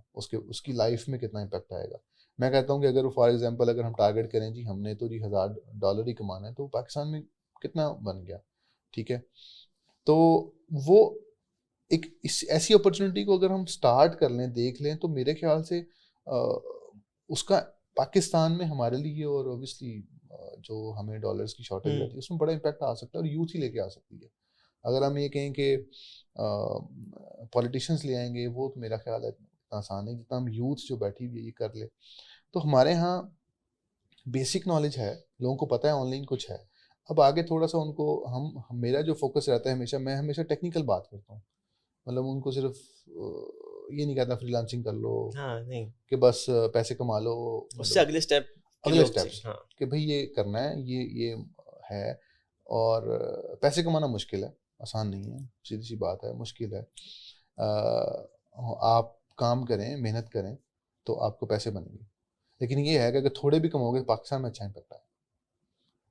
اس کی لائف میں کتنا امپیکٹ آئے گا. میں کہتا ہوں کہ اگر فار ایگزامپل اگر ہم ٹارگیٹ کریں جی ہم نے تو جی $1000 ہی کمانا ہے، تو پاکستان میں کتنا بن گیا. ٹھیک ہے، تو وہ ایک ایسی اپرچونٹی کو اگر ہم سٹارٹ کر لیں، دیکھ لیں، تو میرے خیال سے اس کا پاکستان میں ہمارے لیے اور اوبیسلی جو ہمیں ڈالرز کی شارٹیج رہتی ہے اس میں بڑا امپیکٹ آ سکتا ہے، اور یوتھ ہی لے کے آ سکتی ہے. اگر ہم یہ کہیں کہ پولیٹیشینس لے آئیں گے، وہ تو میرا خیال ہے اتنا آسان ہے. جتنا ہم یوتھ جو بیٹھی ہوئی ہے یہ کر لے، تو ہمارے ہاں بیسک نالج ہے، لوگوں کو پتہ ہے آن لائن کچھ ہے. اب آگے تھوڑا سا ان کو میرا جو فوکس رہتا ہے میں ہمیشہ ٹیکنیکل بات کرتا ہوں، مطلب ان کو صرف یہ نہیں کہتا فری لانسنگ کر لو کہ بس پیسے کما لو، اس سے اگلے اسٹیپس کہ بھئی یہ کرنا ہے، یہ ہے. اور پیسے کمانا مشکل ہے، آسان نہیں ہے، سیدھی سی بات ہے، مشکل ہے. آپ کام کریں، محنت کریں تو آپ کو پیسے بنیں گے. لیکن یہ ہے کہ اگر تھوڑے بھی کماؤ گے، پاکستان میں اچھا امپیکٹ ہے.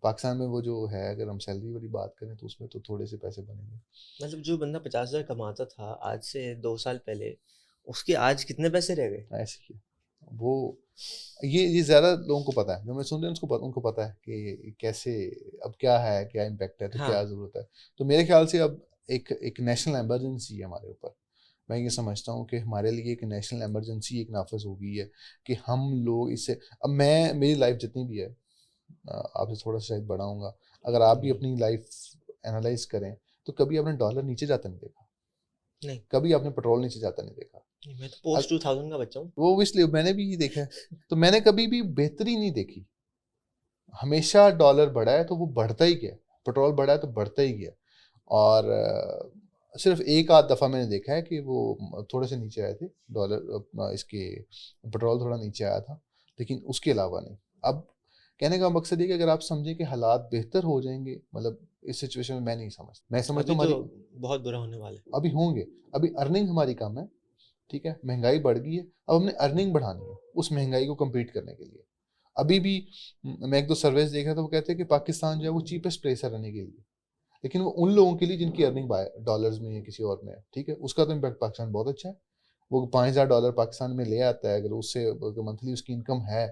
پاکستان میں وہ جو ہے اگر ہم سیلری والی بات کریں تو اس میں تو تھوڑے سے پیسے بنیں گے. مطلب جو بندہ 50,000 کماتا تھا آج سے 2 سال پہلے، اس کے آج کتنے پیسے رہ گئے؟ ایسے ہی وہ یہ زیادہ لوگوں کو پتہ ہے، جو میں سن رہے ہیں ان کو پتہ ہے کہ کیسے اب کیا ہے، کیا امپیکٹ ہے، تو کیا ضرورت ہے. تو میرے خیال سے اب ایک نیشنل ایمرجنسی ہے ہمارے اوپر. میں یہ سمجھتا ہوں کہ ہمارے لیے ایک نیشنل ایمرجنسی ایک نافذ ہو گئی ہے کہ ہم لوگ اس سے اب میری لائف جتنی بھی ہے، آپ سے تھوڑا سا شاید بڑا ہوں گا، اگر آپ بھی اپنی لائف انالائز کریں تو کبھی آپ نے ڈالر نیچے جاتا نہیں دیکھا، نہیں کبھی آپ نے پیٹرول نیچے جاتا نہیں دیکھا. میں تو پوسٹ 2000 کا بچہ ہوں. وہ اس لیے میں نے بھی یہ دیکھا ہے، تو میں نے کبھی بھی بہتری نہیں دیکھی. ہمیشہ ڈالر بڑھا ہے تو وہ بڑھتا ہی گیا، پیٹرول بڑھا ہے تو بڑھتا ہی گیا. اور صرف ایک آدھ دفعہ میں نے دیکھا ہے کہ وہ تھوڑے سے نیچے آئے تھے ڈالر، اس کے پیٹرول تھوڑا نیچے آیا تھا، لیکن اس کے علاوہ نہیں. اب کہنے کا مقصد یہ کہ اگر آپ سمجھیں کہ حالات بہتر ہو جائیں گے، مطلب اس سچویشن میں نہیں سمجھتا، میں سمجھتا ہوں ہماری بہت برا ہونے والا ہے. ابھی ہوں گے، ابھی ارننگ ہماری کم ہے، ٹھیک ہے، مہنگائی بڑھ گئی ہے، اب ہم نے ارننگ بڑھانی ہے اس مہنگائی کو کمپیٹ کرنے کے لیے. ابھی بھی میں 1-2 سرویز دیکھ رہا تھا، وہ کہتے ہیں کہ پاکستان جو ہے وہ چیپسٹ پلیس ہے رہنے کے لیے، لیکن وہ ان لوگوں کے لیے جن کی ارننگ ڈالرز میں ہے، کسی اور میں ہے. ٹھیک ہے، اس کا تو امپیکٹ پاکستان بہت اچھا ہے. وہ $5000 پاکستان میں لے آتا ہے، اگر اس سے منتھلی اس کی انکم ہے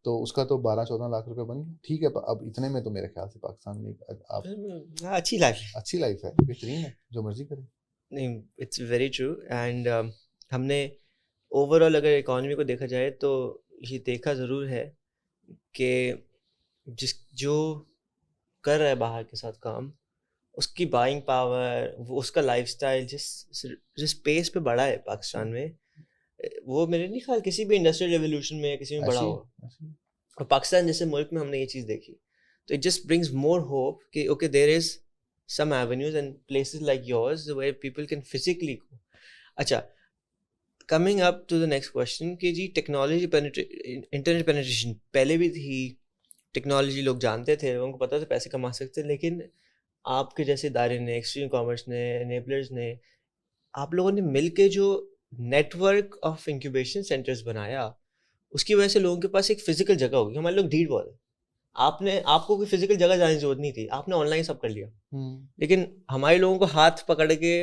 تو اس کا تو 12-14 لاکھ روپے بن گیا. ٹھیک ہے, اب اتنے میں تو میرے خیال سے پاکستان میں آپ اچھی لائف ہے, بہترین ہے, جو مرضی کریں. نہیں, اٹس ویری ٹرو. اینڈ ہم نے اوور آل اگر اکانومی کو دیکھا جائے تو یہ دیکھا ضرور ہے کہ جو کر رہا ہے باہر کے ساتھ کام, اس کی بائنگ پاور, اس کا لائف اسٹائل جس پیس پہ بڑھا ہے پاکستان میں, وہ میرے نہیں خیال کسی بھی انڈسٹریل ریولیوشن میں کسی میں بڑا ہوگا. اور پاکستان جیسے ملک میں ہم نے یہ چیز دیکھی, تو it just brings more hope کہ okay there is some avenues and places like yours where people can physically go. اچھا, coming up to the next question کہ جی ٹیکنالوجی انٹرنیٹ پینیٹریشن پہلے بھی تھی, ٹیکنالوجی لوگ جانتے تھے, لوگوں کو پتہ تھا پیسے کما سکتے, لیکن آپ کے جیسے ادارے نے, ایکسٹریم کامرس نے, انیبلرز نے, آپ لوگوں نے مل کے جو network of incubation centres بنایا, اس کی وجہ سے لوگوں کے پاس ایک فزیکل جگہ ہوگی. ہمارے لوگ ڈھیٹ بہت ہے, آپ کو کوئی فزیکل جگہ جانے کی ضرورت نہیں تھی, آپ نے آن لائن سب کر لیا. لیکن ہمارے لوگوں کو ہاتھ پکڑ کے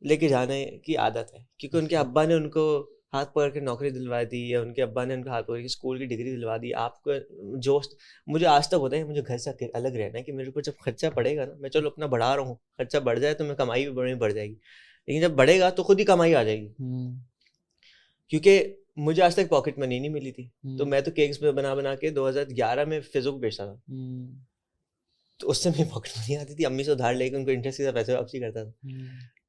لے کے جانے کی عادت ہے, کیونکہ ان کے ابا نے ان کو ہاتھ پکڑ کے نوکری دلوا دی, یا ان کے ابا نے ان کو ہاتھ پکڑ کے اسکول کی ڈگری دلوا دی. آپ کو جو مجھے آج تک ہوتا ہے, مجھے گھر سے الگ رہنا ہے کہ میرے اوپر جب خرچہ پڑے گا نا, میں چلو اپنا بڑھا رہا ہوں, خرچہ بڑھ جائے تو میں کمائی بھی بڑھ جائے گی, لیکن جب بڑھے گا تو خود ہی کمائی آ جائے گی. کیونکہ مجھے آج تک پاکٹ منی نہیں ملی تھی, تو میں تو کیکس میں بنا کے 2011 میں فیسبک بیچتا تھا, تو اس سے میری پاکٹ منی آتی تھی. امی سے ادھار لے کے ان کو انٹرسٹ کے ساتھ پیسے واپسی کرتا تھا.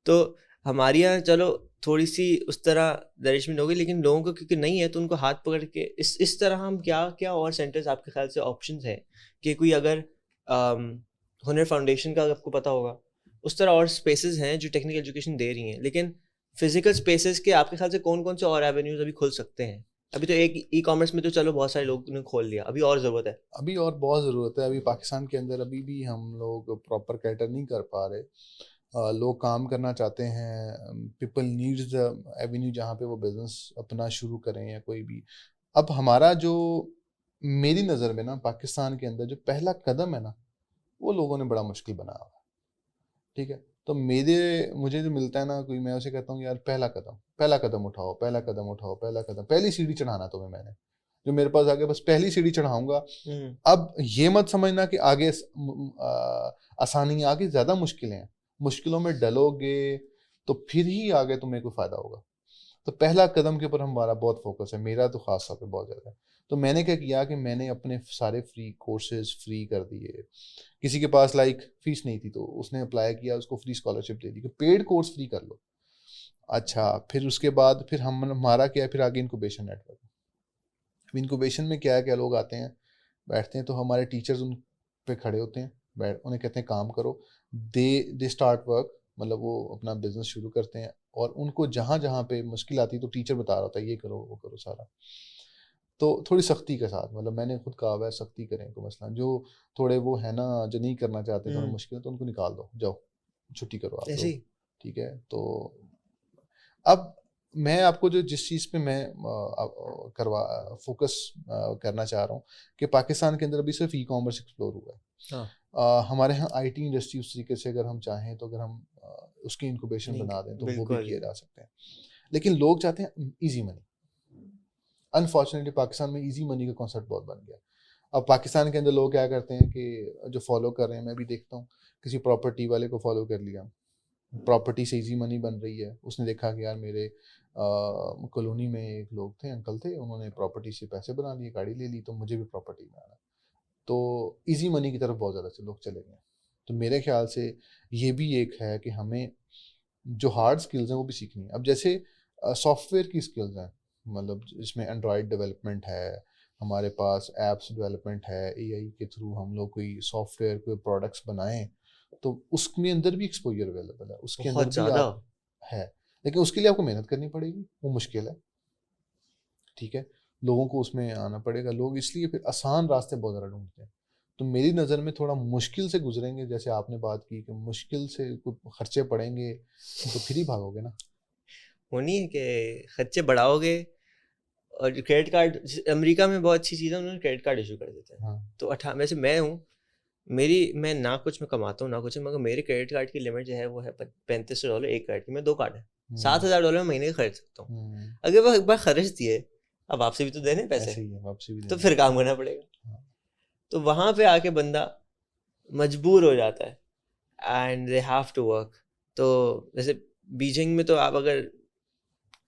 تو ہمارے یہاں چلو تھوڑی سی اس طرح درجمنٹ ہوگی, لیکن لوگوں کو کیونکہ نہیں ہے تو ان کو ہاتھ پکڑ کے اس طرح ہم کیا اور سینٹرز آپ کے خیال سے آپشنز ہیں کہ کوئی اگر ہنر فاؤنڈیشن کا آپ کو پتہ ہوگا, اس طرح اور اسپیسیز ہیں جو ٹیکنیکل ایجوکیشن دے رہی ہیں, لیکن فزیکل اسپیسیز کے آپ کے خیال سے کون سے اور ایونیوز ابھی کھل سکتے ہیں؟ ابھی تو ایک ای کامرس میں تو چلو بہت سارے لوگوں نے کھول لیا, ابھی اور ضرورت ہے. ابھی اور بہت ضرورت ہے. ابھی پاکستان کے اندر ابھی بھی ہم لوگ پراپر کیٹر نہیں کر پا رہے. لوگ کام کرنا چاہتے ہیں, پیپل نیڈز ایونیو جہاں پہ وہ بزنس اپنا شروع کریں یا کوئی بھی. اب ہمارا جو میری نظر میں نا پاکستان کے اندر جو پہلا قدم ہے نا, وہ لوگوں نے بڑا مشکل بنا ہوا. ٹھیک ہے, تو مجھے جو ملتا ہے نا, کوئی میں اسے کہتا ہوں یار پہلا قدم اٹھاؤ, پہلی سیڑھی چڑھانا تمہیں, میں نے جو میرے پاس آگے بس پہلی سیڑھی چڑھاؤں گا. اب یہ مت سمجھنا کہ آگے آسانی, آگے زیادہ مشکلیں ہیں, مشکلوں میں ڈلو گے تو پھر ہی آگے تمہیں کوئی فائدہ ہوگا. تو پہلا قدم کے اوپر ہمارا بہت فوکس ہے, میرا تو خاص طور پہ بہت زیادہ ہے. تو میں نے کیا کیا کہ میں نے اپنے سارے فری کورسز فری کر دیے. کسی کے پاس فیس نہیں تھی تو اس نے اپلائی کیا, اس کو فری اسکالرشپ دے دی کہ پیڈ کورس فری کر لو. اچھا, پھر اس کے بعد پھر ہمارا کیا ہے, پھر آگے انکوبیشن نیٹ ورک. انکوبیشن میں کیا ہے, کیا لوگ آتے ہیں بیٹھتے ہیں, تو ہمارے ٹیچرز ان پہ کھڑے ہوتے ہیں, انہیں کہتے ہیں کام کرو. دے اسٹارٹ ورک, مطلب وہ اپنا بزنس شروع کرتے ہیں, اور ان کو جہاں پہ مشکل آتی ہے تو ٹیچر بتا رہا ہوتا ہے یہ کرو وہ کرو سارا. تو تھوڑی سختی کے ساتھ, مطلب میں نے خود کہا ہوا ہے سختی کریں. تو مثلا جو تھوڑے وہ ہے نا جو نہیں کرنا چاہتے, تھوڑا مشکل ہے, تو ان کو نکال دو, جاؤ چھٹی کرو آپ لوگ. ٹھیک ہے, تو اب میں آپ کو جس چیز پہ میں فوکس کرنا چاہ رہا ہوں کہ پاکستان کے اندر ابھی صرف ای کامرس ایکسپلور ہوا ہے. ہمارے یہاں آئی ٹی انڈسٹری اس طریقے سے اگر ہم چاہیں تو اگر ہم اس کی انکوبیشن بنا دیں تو وہ بھی کیے جا سکتے ہیں. لیکن لوگ چاہتے ہیں ایزی منی. انفارچونیٹلی پاکستان میں ایزی منی کا کانسیپٹ بہت بن گیا. اب پاکستان کے اندر لوگ کیا کرتے ہیں کہ جو فالو کر رہے ہیں, میں بھی دیکھتا ہوں, کسی پراپرٹی والے کو فالو کر لیا, پراپرٹی سے ایزی منی بن رہی ہے. اس نے دیکھا کہ یار میرے کالونی میں ایک لوگ تھے, انکل تھے, انہوں نے پراپرٹی سے پیسے بنا لیے, گاڑی لے لی, تو مجھے بھی پراپرٹی میں آنا. تو ایزی منی کی طرف بہت زیادہ سے لوگ چلے گئے. تو میرے خیال سے یہ بھی ایک ہے کہ ہمیں جو ہارڈ سکلز ہیں وہ بھی سیکھنی ہے. اب جیسے سافٹ ویئر کی سکلز ہیں, مطلب اس میں اینڈرائڈ ڈیولپمنٹ ہے, ہمارے پاس ایپس ڈیولپمنٹ ہے, اے آئی کے تھرو ہم لوگ کوئی سافٹ ویئر کوئی پروڈکٹس بنائیں, تو اس میں اندر بھی ایکسپوجر اویلیبل ہے, اس کے اندر بھی ہے. لیکن اس کے لیے آپ کو محنت کرنی پڑے گی, وہ مشکل ہے. ٹھیک ہے, لوگوں کو اس میں آنا پڑے گا. لوگ اس لیے پھر آسان راستے بہت زیادہ ڈھونڈتے ہیں. تو میری نظر میں تھوڑا مشکل سے گزریں گے, جیسے آپ نے بات کی کہ مشکل سے خرچے پڑیں گے تو پھر ہی بھاگو گے نا. وہ نہیں ہے کہ خرچے بڑھاؤ گے, اور کریڈٹ کارڈ امریکہ میں بہت اچھی چیز ہے, انہوں نے کریڈٹ کارڈ ایشو کر دیتے ہیں. تو ویسے میں ہوں, میں نہ کچھ میں کماتا ہوں نہ کچھ, مگر میرے کریڈٹ کارڈ کی لمٹ جو ہے وہ ہے $3500 ایک کارڈ کی. میں 2 کارڈ ہے, $7000 میں مہینے کا خرچ سکتا ہوں. اگر وہ ایک بار خرچ دیے اب واپسی بھی تو دینے پیسے, ایسے ہی ہے, واپسی بھی تو پھر کام کرنا پڑے گا. تو وہاں پہ آ کے بندہ مجبور ہو جاتا ہے and they have to work. تو جیسے بیجنگ میں تو آپ اگر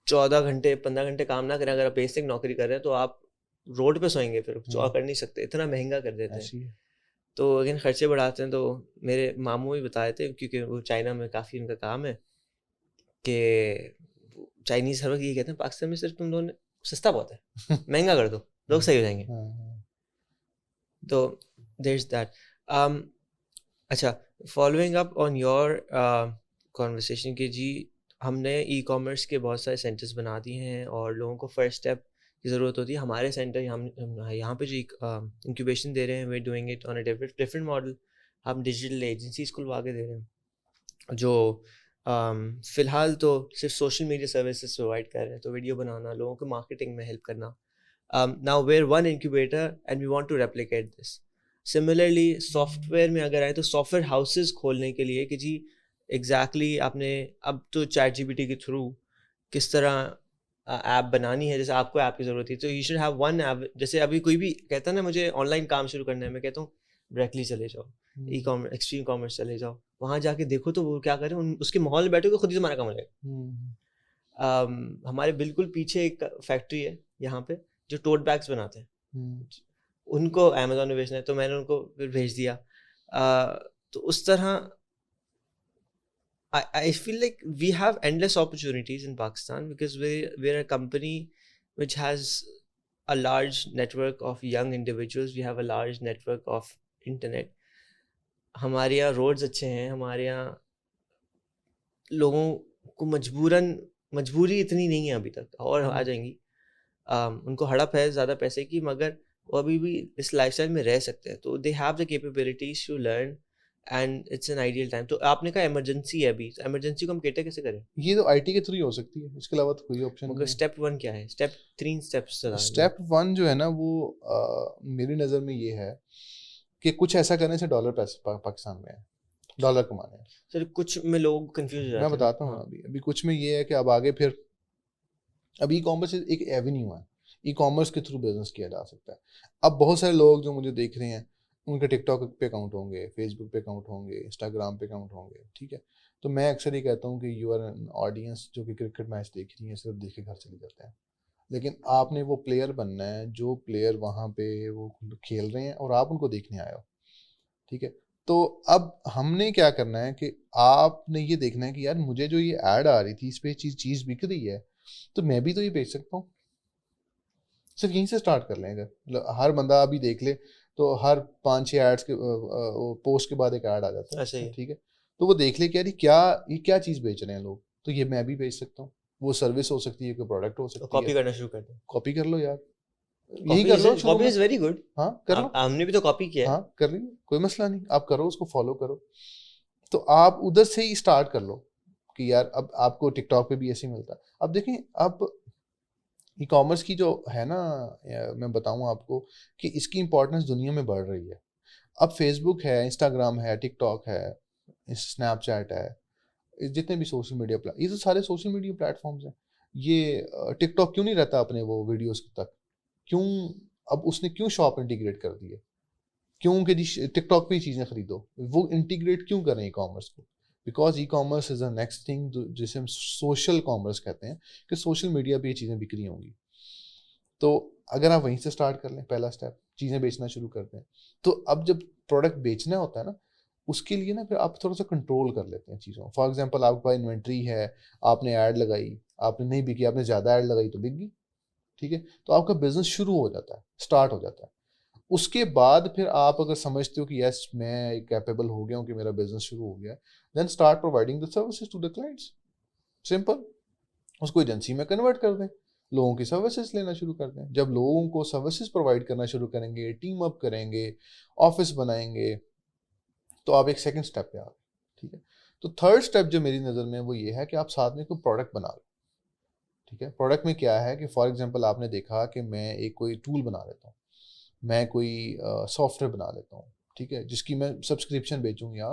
14 گھنٹے 15 گھنٹے کام نہ کریں, اگر آپ بیسک نوکری کر رہے ہیں تو آپ روڈ پہ سوئیں گے, پھر کر نہیں سکتے, اتنا مہنگا کر دیتے ہیں. تو اگر خرچے بڑھاتے ہیں, تو میرے ماموں بھی بتائے تھے, کیونکہ وہ چائنا میں کافی ان کا کام ہے, کہ چائنیز ہر وقت یہ کہتے ہیں پاکستان میں صرف تم لوگوں نے سستا بہت ہے, مہنگا کر دو, لوگ صحیح ہو جائیں گے. تو دیر از دیٹ. اچھا, following up on your conversation کہ جی ہم نے ای کامرس کے بہت سارے سینٹرز بنا دیے ہیں اور لوگوں کو فرسٹ اسٹیپ کی ضرورت ہوتی ہے. ہمارے سینٹر ہم یہاں پہ جو انکیوبیشن دے رہے ہیں, we doing it on a different model. ہم ڈیجیٹل ایجنسیز کھلوا کے دے رہے ہیں جو فی الحال تو صرف سوشل میڈیا سروسز پرووائڈ کر رہے ہیں, تو ویڈیو بنانا, لوگوں کو مارکیٹنگ میں ہیلپ کرنا. Now we're one incubator and we want to replicate this. Similarly software میں اگر آئے تو سافٹ ویئر ہاؤسز کھولنے کے لیے کہ جی ایگزیکٹلی آپ نے اب تو چیٹ جی پی ٹی کے تھرو کس طرح ایپ بنانی ہے, جیسے آپ کو ایپ کی ضرورت تھی تو you should have one app. جیسے ابھی کوئی بھی کہتا ہے نا مجھے آن لائن کام شروع کرنا ہے, میں کہتا ہوں ڈائریکٹلی چلے جاؤ, ای کامرس ایکسٹریم کامرس چلے جاؤ, وہاں جا کے دیکھو تو وہ کیا کریں, اس کے ماحول میں بیٹھو گے خود ہی تمہارا کام ہو جائے گا. ہمارے بالکل پیچھے ایک فیکٹری ہے یہاں پہ جو ٹوٹ بیگس بناتے ہیں, ان کو امیزون میں بھیجنا ہے, تو میں نے ان کو پھر بھیج دیا. تو اس طرح I feel like we have endless opportunities in Pakistan because we're a company which has a large network of young individuals. We have a large network of internet. ہمارے یہاں روڈز اچھے ہیں, ہمارے یہاں لوگوں کو مجبوری اتنی نہیں ہے ابھی تک, اور آ جائیں گی. ان کو ہڑپ ہے زیادہ پیسے کی, مگر وہ ابھی بھی اس لائف اسٹائل میں رہ سکتے ہیں. تو they have the capabilities to learn and it's an ideal time. تو آپ نے کہا ایمرجنسی ہے ابھی, ایمرجنسی کو ہم کیٹر کیسے کریں؟ یہ تو آئی ٹی کے تھرو ہی ہو سکتی ہے, اس کے علاوہ تو کوئی آپشن نہیں. مگر اسٹیپ 1 کیا ہے؟ Step 3 steps. اسٹیپ 1 جو ہے نا وہ میری نظر میں یہ ہے کہ کچھ ایسا کرنے سے ڈالر پیسے پاکستان میں ہے, ڈالر کمانے ہیں. سر کچھ میں لوگ کنفیوز ہو جاتے ہیں. میں بتاتا ہوں ابھی کچھ میں یہ ہے کہ اب آگے پھر اب ای کامرس ایک ایونیو ہے, ای کامرس کے تھرو بزنس کیا جا سکتا ہے. اب بہت سارے لوگ جو مجھے دیکھ رہے ہیں ان کے ٹک ٹاک پہ اکاؤنٹ ہوں گے, فیس بک پہ اکاؤنٹ ہوں گے, انسٹاگرام پہ اکاؤنٹ ہوں گے, ٹھیک ہے. تو میں اکثر یہ کہتا ہوں کہ یو آر این آڈینس جو کہ کرکٹ میچ دیکھ رہی ہے, صرف دیکھ کے گھر چلے جاتے ہیں. لیکن آپ نے وہ پلیئر بننا ہے جو پلیئر وہاں پہ وہ کھیل رہے ہیں اور آپ ان کو دیکھنے آئے ہو, ٹھیک ہے. تو اب ہم نے کیا کرنا ہے کہ آپ نے یہ دیکھنا ہے کہ یار مجھے جو یہ ایڈ آ رہی تھی اس پہ چیز بک رہی ہے, تو میں بھی تو یہ بیچ سکتا ہوں. صرف یہیں سے اسٹارٹ کر لیں. اگر ہر بندہ ابھی دیکھ لے تو ہر 5-6 ایڈس کے پوسٹ کے بعد ایک ایڈ آ جاتا ہے, ٹھیک ہے. تو وہ دیکھ لے کہ یار یہ کیا چیز بیچ رہے ہیں لوگ, تو یہ میں بھی بیچ سکتا ہوں. وہ سروس ہو سکتی ہے, کوئی پروڈکٹ ہو سکتی ہے. کاپی کرنا شروع کر دیں, کاپی کر لو یار, یہی کر لو. Copy is very good. ہاں کر لو, ہم نے بھی تو کاپی کیا ہے. ہاں کر لیجیے, کوئی مسئلہ نہیں, آپ کرو, اس کو فالو کرو. تو آپ ادھر سے ہی اسٹارٹ کر لو کہ یار اب آپ کو ٹک ٹاک پہ بھی ایسے ہی ملتا ہے. اب دیکھیں اب ای کامرس کی جو ہے نا, میں بتاؤں آپ کو کہ اس کی امپورٹنس دنیا میں بڑھ رہی ہے. اب فیس بک ہے, انسٹاگرام ہے, ٹک ٹاک ہے, اسنیپ چیٹ ہے, جتنے بھی سوشل میڈیا یہ تو سارے سوشل میڈیا پلیٹ فارمز ہیں. یہ ٹک ٹاک کیوں نہیں رہتا اپنے وہ ویڈیوز تک, کیوں اب اس نے کیوں شاپ انٹیگریٹ کر دی ہے, کیوں کہ جی ٹک ٹاک پہ ہی چیزیں خریدو, وہ انٹیگریٹ کیوں کر رہے ہیں ای کامرس کو؟ Because e commerce is a next thing جسے ہم سوشل کامرس کہتے ہیں, کہ سوشل میڈیا پہ یہ چیزیں بک رہی ہوں گی. تو اگر آپ وہیں سے اسٹارٹ کر لیں, پہلا اسٹیپ چیزیں بیچنا شروع کرتے ہیں. تو اب جب پروڈکٹ بیچنا ہوتا ہے نا, اس کے لیے نا پھر آپ تھوڑا سا کنٹرول کر لیتے ہیں چیزوں. فار ایگزامپل آپ کے پاس انوینٹری ہے, آپ نے ایڈ لگائی, آپ نے نہیں بکی, آپ نے زیادہ ایڈ لگائی تو بک گئی, ٹھیک ہے. تو آپ کا بزنس شروع ہو جاتا ہے, اسٹارٹ ہو جاتا ہے. اس کے بعد پھر آپ اگر سمجھتے ہو کہ یس میں کیپیبل ہو گیا ہوں کہ میرا بزنس شروع ہو گیا, then start providing the services to the clients. Simple, اس کو ایجنسی میں کنورٹ کر دیں, لوگوں کی سروسز لینا شروع کر دیں. جب لوگوں کو سروسز پرووائڈ کرنا شروع کریں گے, ٹیم اپ کریں گے, آفس بنائیں گے, تو آپ ایک سیکنڈ اسٹیپ پہ آ گئے, ٹھیک ہے. تو تھرڈ اسٹیپ جو میری نظر میں وہ یہ ہے کہ آپ ساتھ میں کوئی پروڈکٹ بنا لیں, ٹھیک ہے. پروڈکٹ میں کیا ہے کہ فار ایگزامپل آپ نے دیکھا کہ میں ایک کوئی ٹول بنا لیتا ہوں, میں کوئی سافٹ ویئر بنا لیتا ہوں, ٹھیک ہے, جس کی میں سبسکرپشن بیچوں یا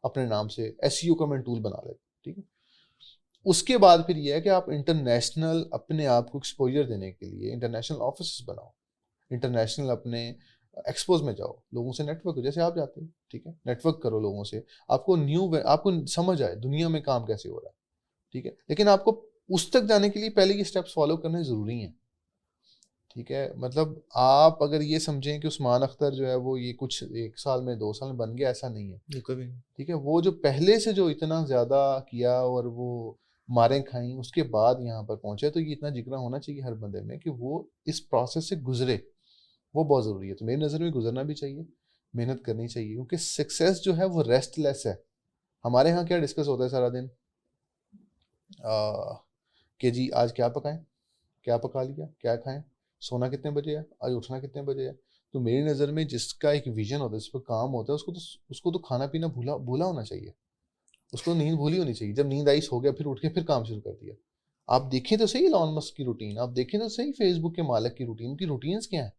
اپنے نام سے ایس ای او کا میں ٹول بنا لیتا ہوں, ٹھیک ہے. اس کے بعد پھر یہ ہے کہ آپ انٹرنیشنل اپنے آپ کو ایکسپوجر دینے کے لیے انٹرنیشنل آفیسز بناؤ, انٹرنیشنل اپنے ایکسپوز میں جاؤ, لوگوں سے نیٹ ورک, جیسے آپ جاتے ہیں, ٹھیک ہے, نیٹ ورک کرو لوگوں سے, آپ کو سمجھ آئے دنیا میں کام کیسے ہو رہا ہے, ٹھیک ہے. لیکن آپ کو اس تک جانے کے لیے پہلے یہ اسٹیپس فالو کرنے ضروری ہیں, ٹھیک ہے. مطلب آپ اگر یہ سمجھیں کہ عثمان اختر جو ہے وہ یہ کچھ 1 سال میں 2 سال میں بن گیا, ایسا نہیں ہے, ٹھیک ہے. وہ جو پہلے سے جو اتنا زیادہ کیا اور وہ ماریں کھائیں اس کے بعد یہاں پر پہنچے, تو یہ اتنا جگرا ہونا چاہیے ہر بندے میں کہ وہ اس پروسیس سے گزرے, وہ بہت ضروری ہے. تو میری نظر میں گزرنا بھی چاہیے, محنت کرنی چاہیے, کیونکہ سکسیس جو ہے وہ ریسٹ لیس ہے. ہمارے ہاں کیا ڈسکس ہوتا ہے سارا دن کہ جی آج کیا پکائیں, کیا پکا لیا, کیا کھائیں, سونا کتنے بجے ہے, آج اٹھنا کتنے بجے ہے. تو میری نظر میں جس کا ایک ویژن ہوتا ہے, جس پہ کام ہوتا ہے, اس کو تو کھانا پینا بھولا ہونا چاہیے, اس کو نیند بھولی ہونی چاہیے. جب نیند آئی سو گیا, پھر اٹھ کے پھر کام شروع کر دیا. آپ دیکھیں تو صحیح ایلان مسک کی روٹین, آپ دیکھیں تو صحیح فیس بک کے مالک کی روٹین, ان کی روٹینز کیا ہیں.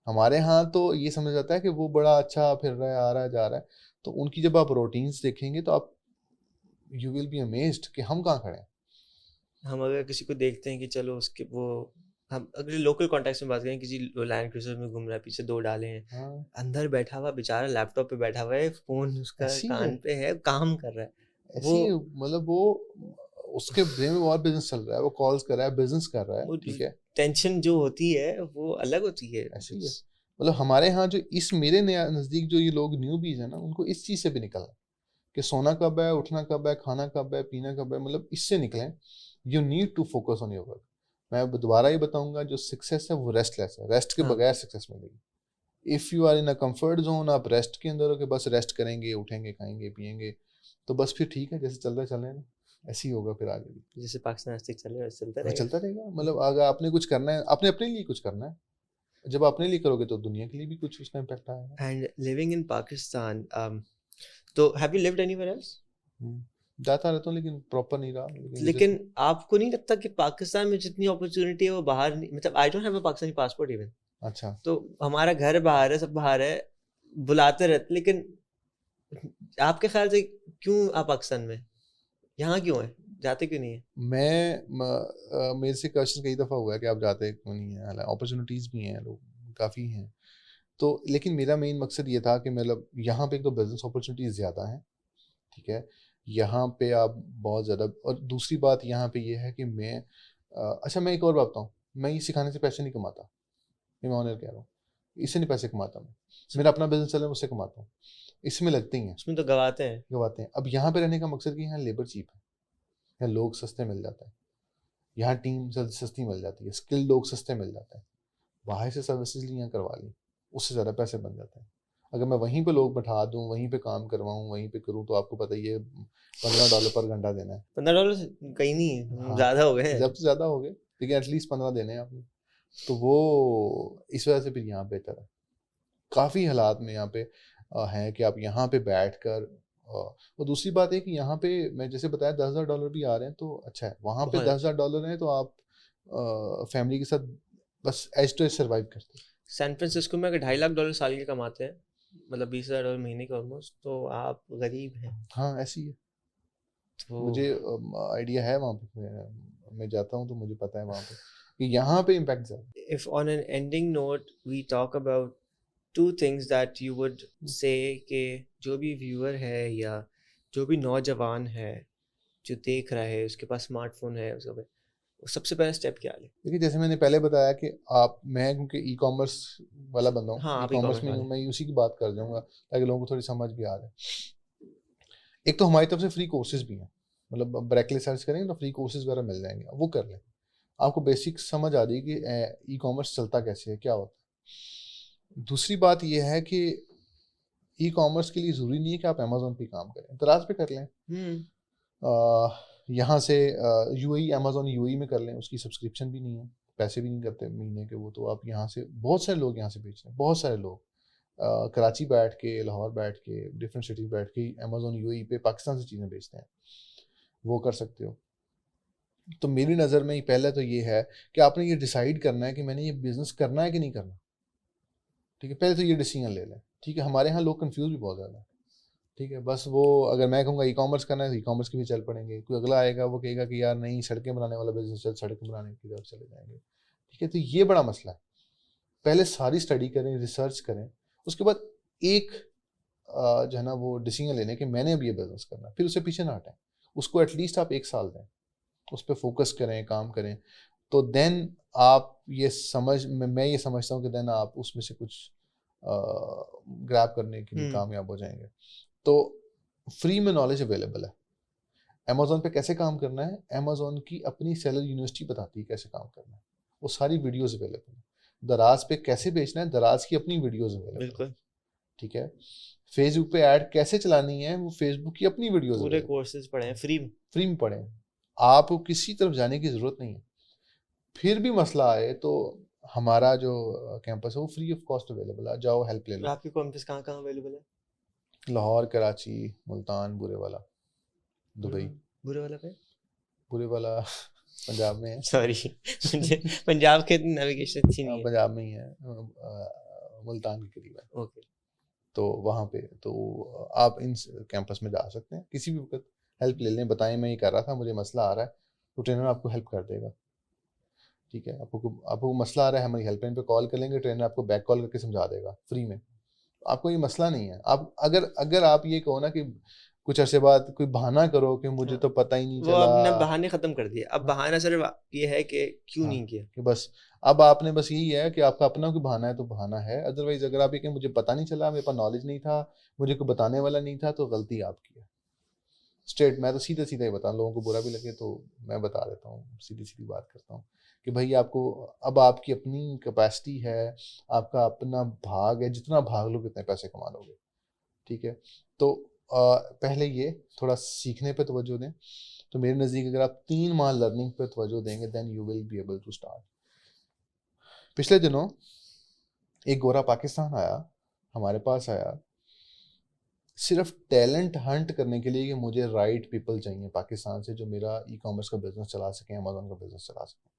ہمارے ہاں تو یہ سمجھ جاتا ہے کہ وہ بڑا اچھا پھر رہا ہے, آ رہا ہے, جا رہا ہے. تو ان کی جب آپ روٹینز دیکھیں گے تو آپ یو ول بی امیزڈ کہ ہم کہاں کھڑے ہیں. ہم اگر کسی کو دیکھتے ہیں کہ چلو اس کے وہ ہم اگر لوکل کانٹیکس میں بات کریں, کسی لینڈ کروزر میں گھوم رہا ہے, پیچھے 2 ڈالے ہیں, اندر بیٹھا ہوا بیچارہ لیپ ٹاپ پہ بیٹھا ہوا ہے, فون اس کا کان پہ ہے, کام کر رہا ہے. ایسی مطلب وہ اس کے برین میں اور بزنس چل رہا ہے, وہ کالز کر رہا ہے, بزنس کر رہا ہے, ٹھیک ہے. ٹینشن جو ہوتی ہے وہ الگ ہوتی ہے. ایسی ہے. مطلب ہمارے ہاں جو اس میرے نزدیک جو یہ لوگ نیو بیز ہیں نا, ان کو اس چیز سے بھی نکلنا کہ سونا کب ہے, اٹھنا کب ہے, کھانا کب ہے, پینا کب ہے, مطلب اس سے نکلیں. You need to focus on your work. میں دوبارہ یہ بتاؤں گا, جو سکسیس ہے وہ ریسٹ لیس ہے, ریسٹ کے بغیر سکسیس ملے گی. If you are in a comfort zone, آپ ریسٹ کے اندر ہو کہ بس ریسٹ کریں گے, اٹھیں گے, کھائیں گے, پیئیں گے, تو بس پھر ٹھیک ہے, جیسے چل رہا ہے چل رہے ہیں, ایسے ہی ہوگا پھر آگے بھی, جیسے پاکستان آج تک چل رہا ہے چلتا رہے گا. مطلب اگر آپ نے کچھ کرنا ہے, آپ نے اپنے لیے کچھ کرنا ہے, جب اپنے لیے کرو گے تو دنیا کے لیے بھی کچھ اس کا امپیکٹ آئے گا. اینڈ لیونگ ان پاکستان, تو have you lived anywhere else? جاتا رہتا ہوں لیکن پراپر نہیں رہا. لیکن آپ کو نہیں لگتا کہ پاکستان میں جتنی اپرچونیٹی ہے وہ باہر نہیں, مطلب I don't have a Pakistani passport even, اچھا, تو ہمارا گھر باہر ہے, سب باہر ہے, بلاتے رہتے, لیکن آپ کے خیال سے کیوں آپ پاکستان میں یہاں کیوں ہیں, جاتے کیوں نہیں ہیں؟ میرے سے کوشچن کئی دفعہ ہوا ہے کہ آپ جاتے کیوں نہیں ہیں, اپرچونیٹیز بھی ہیں, لوگ کافی ہیں. تو لیکن میرا مین مقصد یہ تھا کہ مطلب یہاں پہ ایک تو بزنس اپرچونیٹیز زیادہ ہیں, ٹھیک ہے, یہاں پہ آپ بہت زیادہ, اور دوسری بات یہاں پہ یہ ہے کہ میں اچھا میں ایک اور بات بتاؤں, میں یہ سکھانے سے پیسے نہیں کماتا, میں آنر کہہ رہا ہوں, اس سے نہیں پیسے کماتا, میرا اپنا بزنس چل رہا ہے, اس سے کماتا ہوں, اس میں لگتے ہی ہیں, اس میں تو گواتے ہیں. اب یہاں پہ رہنے کا مقصد کہ یہاں لیبر چیپ ہے, یہاں لوگ سستے مل جاتے ہیں, یہاں ٹیم سستی مل جاتی ہے, اسکل لوگ سستے مل جاتے ہیں, باہر سے سروسز لی, یہاں کروا لی, اس سے زیادہ پیسے بن جاتے ہیں. اگر میں وہیں پہ لوگ بٹھا دوں, وہیں پہ کام کرواؤں, وہیں پہ کروں, تو آپ کو پتہ ہی ہے $15 پر گھنٹہ دینا ہے. $15 کہیں نہیں, زیادہ ہو گئے, جب سے زیادہ ہو گئے, لیکن ایٹ لیسٹ 15 دینے ہیں آپ نے. تو وہ اس وجہ سے پھر یہاں بہتر ہے. کافی حالات میں یہاں پہ ہیں کہ آپ یہاں پہ بیٹھ کر, اور دوسری بات ہے کہ یہاں پہ میں جیسے بتایا $10,000 بھی آ رہے ہیں تو اچھا ہے, وہاں پہ $10,000 ہیں تو آپ فیملی کے ساتھ بس ایج ٹو ایج سروائیو کرتے ہیں. سین فرانسسکو میں اگر $2.5 لاکھ سال کے کماتے ہیں, مطلب $20,000 مہینے کا آلموسٹ, تو آپ غریب ہیں. ہاں ایسی ہے, مجھے آئیڈیا ہے, وہاں پہ میں جاتا ہوں تو مجھے پتہ ہے وہاں پہ کہ یہاں پہ امپیکٹ زیادہ. If on an ending note we talk about 2 things that you would say کہ جو بھی ویور ہے یا جو بھی نوجوان ہے جو دیکھ رہا ہے, اس کے پاس اسمارٹ فون ہے, اس کا سب سے پہلا اسٹیپ کیا لے؟ دیکھیے جیسے میں نے پہلے بتایا کہ میں کیونکہ ای کامرس والا بندہ ہوں, ہاں, ای کامرس میں اسی کی بات کر جاؤں گا تاکہ لوگوں کو تھوڑی سمجھ بھی آ جائے. ایک تو ہماری طرف سے فری کورسز بھی ہیں, مطلب بریکلی سرچ کریں گے تو فری کورسز وغیرہ مل جائیں گے, وہ کر لیں, آپ کو بیسک سمجھ آ جائے گی کہ ای کامرس چلتا کیسے ہے, کیا ہوتا ہے. دوسری بات یہ ہے کہ ای کامرس کے لیے ضروری نہیں ہے کہ آپ امیزون پہ کام کریں, دراز پہ کر لیں, یہاں سے امیزون UAE میں کر لیں, اس کی سبسکرپشن بھی نہیں ہے, پیسے بھی نہیں کرتے مہینے کے وہ, تو آپ یہاں سے بہت سارے لوگ یہاں سے بیچ رہے ہیں, بہت سارے لوگ کراچی بیٹھ کے, لاہور بیٹھ کے, ڈفرینٹ سٹیز بیٹھ کے امیزون UAE پہ پاکستان سے چیزیں بیچتے ہیں, وہ کر سکتے ہو. تو میری نظر میں پہلے تو یہ ہے کہ آپ نے یہ ڈیسائیڈ کرنا ہے کہ میں نے یہ بزنس کرنا ہے کہ نہیں کرنا, ٹھیک ہے, پہلے تو یہ ڈیسیژن لے لیں, ٹھیک ہے. ہمارے یہاں لوگ کنفیوز بھی بہت زیادہ ہیں, ٹھیک ہے. بس وہ اگر میں کہوں گا ای کامرس کرنا ہے تو ای کامرس کے بھی چل پڑیں گے. کوئی اگلا آئے گا وہ کہے گا کہ یار نہیں سڑکیں بنانے والا بزنس ہے, سڑکیں بنانے کی طرف چلے جائیں گے. ٹھیک ہے, تو یہ بڑا مسئلہ ہے. پہلے ساری اسٹڈی کریں, ریسرچ کریں, اس کے بعد ایک جو ہے نا وہ ڈیسیژن لینے کہ میں نے اب یہ بزنس کرنا, پھر اسے پیچھے نہ ہٹیں. اس کو ایٹ لیسٹ آپ 1 سال دیں, اس پہ فوکس کریں, کام کریں, تو دین آپ یہ میں یہ سمجھتا ہوں کہ دین آپ اس میں سے کچھ گریب کرنے کے لیے کامیاب ہو جائیں گے. تو فری میں نالج اویلیبل ہے. امیزون پہ کیسے کام کرنا ہے, امیزون کی اپنی سیلر یونیورسٹی بتاتی ہے کیسے کام کرنا ہے, وہ ساری ویڈیوز اویلیبل ہیں. دراز پہ کیسے بیچنا ہے, دراز کی اپنی ویڈیوز اویلیبل. بالکل ٹھیک ہے. فیس بک پہ ایڈ کیسے چلانی ہے, وہ فیس بک کی اپنی ویڈیوز پورے کورسز پڑھے ہیں فری میں پڑھیں. آپ کو کسی طرف جانے کی ضرورت نہیں ہے. پھر بھی مسئلہ آئے تو ہمارا جو کیمپس ہے وہ فری آف کاسٹ اویلیبل ہے, جاؤ ہیلپ لے لو. آپ کی کیمپس کہاں کہاں اویلیبل ہے؟ لاہور, کراچی, ملتان, بورے والا, دبئی. بورے والا پہ بورے والا پنجاب میں ہے. سوری پنجاب کے نیویگیشن اچھی نہیں ہے. پنجاب میں ہی ہے, ملتان کے قریب ہے. اوکے, تو وہاں پہ تو آپ ان کیمپس میں جا سکتے ہیں, کسی بھی وقت ہیلپ لے لیں, بتائیں میں یہ کر رہا تھا, مجھے مسئلہ آ رہا ہے, تو ٹرینر آپ کو ہیلپ کر دے گا. ٹھیک ہے, آپ کو مسئلہ آ رہا ہے, ہماری ہیلپ لائن پہ کال کر لیں گے, ٹرینر آپ کو بیک کال کر کے سمجھا دے گا فری میں. آپ کو یہ مسئلہ نہیں ہے. آپ اگر آپ یہ کہو نا کہ کچھ عرصے بعد کوئی بہانہ کرو کہ مجھے تو پتہ ہی نہیں چلا, وہ آپ نے بہانے ختم کر دیے. اب بہانہ صرف یہ ہے کہ کیوں نہیں کیا, کہ بس اب آپ نے بس یہی ہے کہ آپ کا اپنا کوئی بہانہ ہے تو بہانہ ہے. ادروائز اگر آپ یہ کہ مجھے پتہ نہیں چلا, میرے پاس نالج نہیں تھا, مجھے کوئی بتانے والا نہیں تھا, تو غلطی آپ کی ہے. اسٹریٹ میں تو سیدھے ہی بتاؤں, لوگوں کو برا بھی لگے تو میں بتا دیتا ہوں, سیدھی بات کرتا ہوں کہ بھائی آپ کو اب آپ کی اپنی کیپیسٹی ہے, آپ کا اپنا بھاگ ہے, جتنا بھاگ لو کتنے پیسے کما لو گے. ٹھیک ہے, تو پہلے یہ تھوڑا سیکھنے پہ توجہ دیں. تو میرے نزدیک اگر آپ 3 ماہ لرننگ پہ توجہ دیں گے then you will be able to start. پچھلے دنوں ایک گورا پاکستان آیا, ہمارے پاس آیا, صرف ٹیلنٹ ہنٹ کرنے کے لیے کہ مجھے رائٹ پیپل چاہیے پاکستان سے جو میرا ای کامرس کا بزنس چلا سکیں, امیزون کا بزنس چلا سکیں.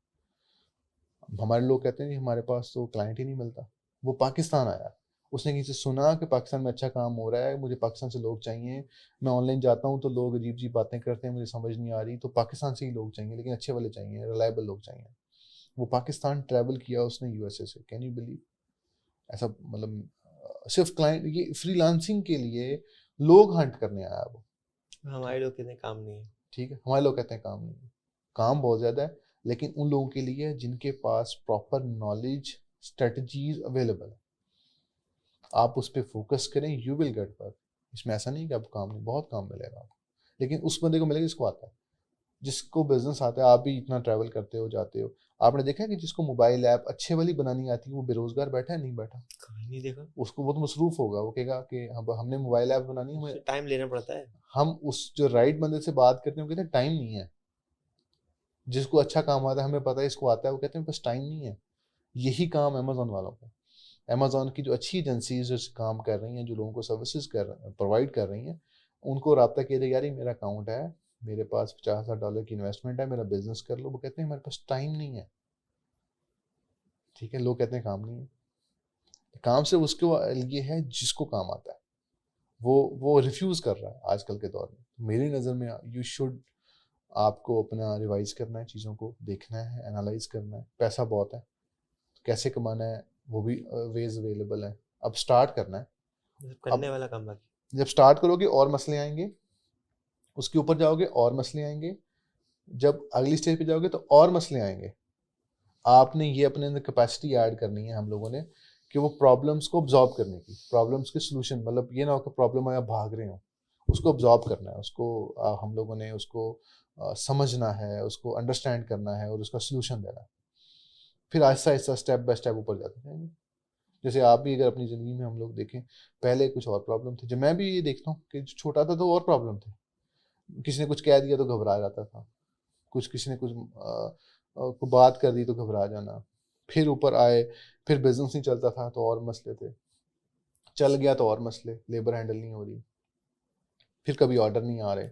ہمارے لوگ کہتے ہیں کہ ہمارے پاس تو کلائنٹ ہی نہیں ملتا. وہ پاکستان آیا, اس نے کسی سے سنا کہ پاکستان میں اچھا کام ہو رہا ہے, مجھے پاکستان سے لوگ چاہیے, میں آن لائن جاتا ہوں تو لوگ عجیب عجیب باتیں کرتے ہیں, مجھے سمجھ نہیں آ رہی, تو پاکستان سے ہی لوگ چاہیے, لیکن اچھے والے چاہیے, ریلائبل لوگ چاہیے. وہ پاکستان ٹریول کیا اس نے یو ایس اے سے. کین یو بلیو, ایسا مطلب صرف کلائنٹ, یہ فری لانسنگ کے لیے لوگ ہنٹ کرنے آیا. وہ ہمارے لوگ کہتے ہیں کام نہیں ہے. ٹھیک ہے, ہمارے لوگ کہتے ہیں کام نہیں ہے. کام بہت زیادہ ہے, لیکن ان لوگوں کے لیے جن کے پاس پراپر نالج, اسٹریٹجیز اویلیبل ہے. آپ اس پہ فوکس کریں, یو ول گیٹ ورک. اس میں ایسا نہیں کہ آپ کام نہیں, بہت کام ملے گا آپ کو, لیکن اس بندے کو ملے گا جس کو آتا ہے, جس کو بزنس آتا ہے. آپ بھی اتنا ٹریول کرتے ہو, جاتے ہو, آپ نے دیکھا کہ جس کو موبائل ایپ اچھے والی بنانی آتی ہے وہ بے روزگار بیٹھا ہے, نہیں بیٹھا, کبھی نہیں دیکھا. اس کو بہت مصروف ہوگا, وہ کہے گا کہ ہم نے موبائل ایپ بنانی ہے, ٹائم لینا پڑتا ہے. ہم اس جو رائٹ بندے سے بات کرتے ہیں وہ کہتے ہیں ٹائم نہیں ہے. جس کو اچھا کام آتا ہے, ہمیں پتہ ہے اس کو آتا ہے, وہ کہتے ہیں بس ٹائم نہیں ہے. یہی کام امیزون والوں کا, امیزون کی جو اچھی ایجنسیز جو کام کر رہی ہیں, جو لوگوں کو سروسز پرووائڈ کر رہی ہیں, ان کو رابطہ کیا جائے, یار یہ میرا اکاؤنٹ ہے, میرے پاس $50,000 کی انویسٹمنٹ ہے, میرا بزنس کر لو. وہ کہتے ہیں ہمارے پاس ٹائم نہیں ہے. ٹھیک ہے, لوگ کہتے ہیں کام نہیں ہے. کام سے اس کو یہ ہے جس کو کام آتا ہے, وہ ریفیوز کر رہا ہے آج کل کے دور میں. میری نظر میں یو شوڈ, آپ کو اپنا ریوائز کرنا ہے, چیزوں کو دیکھنا ہے, انالائز کرنا ہے. پیسہ بہت ہے, کیسے کمانا ہے وہ بھی ویز اویلیبل ہیں. اب سٹارٹ کرنا ہے, کرنے والا کام باقی. جب سٹارٹ کرو گے اور مسئلے آئیں گے, اس کے اوپر جاؤ گے اور مسئلے آئیں گے, جب اگلی اسٹیج پہ جاؤ گے تو اور مسئلے آئیں گے. آپ نے یہ اپنے اندر کیپیسٹی ایڈ کرنی ہے, ہم لوگوں نے, کہ وہ پرابلمس کو ابزارب کرنے کی, پرابلمس کے سلوشن, مطلب یہ نہ ہو کہ پرابلم آیا بھاگ رہے ہوں, اس کو ابزارب کرنا ہے, اس کو ہم لوگوں نے اس کو سمجھنا ہے, اس کو انڈرسٹینڈ کرنا ہے اور اس کا سلوشن دینا ہے. پھر آہستہ آہستہ اسٹیپ بائی اسٹیپ اوپر جاتے جائیں گے. جیسے آپ بھی اگر اپنی زندگی میں ہم لوگ دیکھیں, پہلے کچھ اور پرابلم تھے, جب میں بھی یہ دیکھتا ہوں کہ چھوٹا تھا تو اور پرابلم تھے, کسی نے کچھ کہہ دیا تو گھبرا جاتا تھا, کسی نے کچھ بات کر دی تو گھبرا جانا. پھر اوپر آئے, پھر بزنس نہیں چلتا تھا تو اور مسئلے تھے, چل گیا تو اور مسئلے, لیبر ہینڈل نہیں ہو رہی, پھر کبھی آرڈر نہیں آ رہے,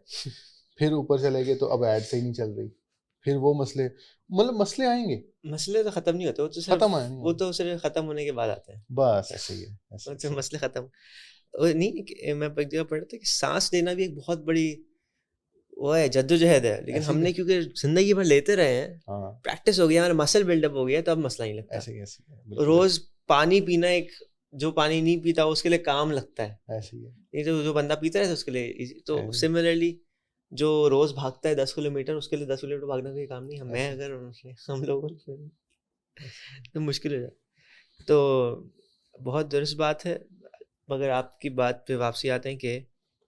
پھر اوپر چلے گئے تو اب ایڈ صحیح نہیں چل رہی, پھر وہ مسئلے, مطلب مسئلے آئیں گے, مسئلے تو ختم نہیں ہوتے, وہ تو صرف ختم ہونے کے بعد آتے ہیں. بس ایسے ہی ہے, مسئلے ختم. نہیں میں ایک جگہ پڑھا تھا کہ سانس لینا بھی ایک بہت بڑی وہ ہے جدوجہد ہے, لیکن ہم نے کیونکہ زندگی بھر لیتے رہے ہیں, پریکٹس ہو گیا, ہمارا مسل بلڈ اپ ہو گیا, تو اب مسئلہ نہیں لگتا. روز پانی پینا, ایک جو پانی نہیں پیتا اس کے لیے کام لگتا ہے, یہ جو بندہ پیتا ہے اس کے لیے. تو سملرلی جو روز بھاگتا ہے 10 کلومیٹر, اس کے لیے 10 کلومیٹر بھاگنا کوئی کام نہیں. میں اگر ہم لوگوں تو مشکل ہو جائے. تو بہت درست بات ہے, مگر آپ کی بات پہ واپسی آتے ہیں کہ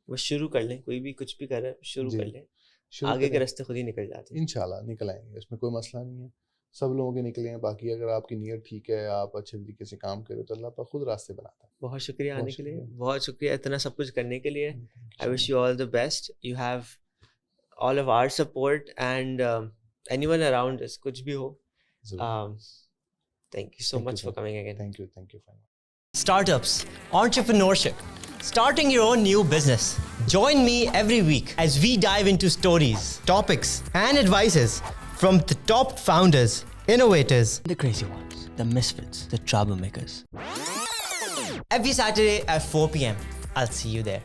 وہ شروع کر لیں, کوئی بھی کچھ بھی کرے شروع کر لیں, آگے کے راستے خود ہی نکل جاتے ہیں. انشاءاللہ نکل آئیں گے, اس میں کوئی مسئلہ نہیں ہے, سب لوگوں کے نکلے ہیں. باقی اگر آپ کی نیت ٹھیک ہے, آپ اچھے طریقے سے کام کریں تو اللہ پاک خود راستے بناتا ہے. بہت شکریہ آنے کے لیے, بہت شکریہ اتنا سب کچھ کرنے کے لیے. I wish you all the best. You have all of our support and anyone around us, کچھ بھی ہو. Thank you so much for coming again. Thank you. Startups, entrepreneurship, starting your own new business. Join me every week as we dive into stories, topics, and advices from the top founders, innovators, the crazy ones, the misfits, the troublemakers. Every Saturday at 4 p.m. I'll see you there.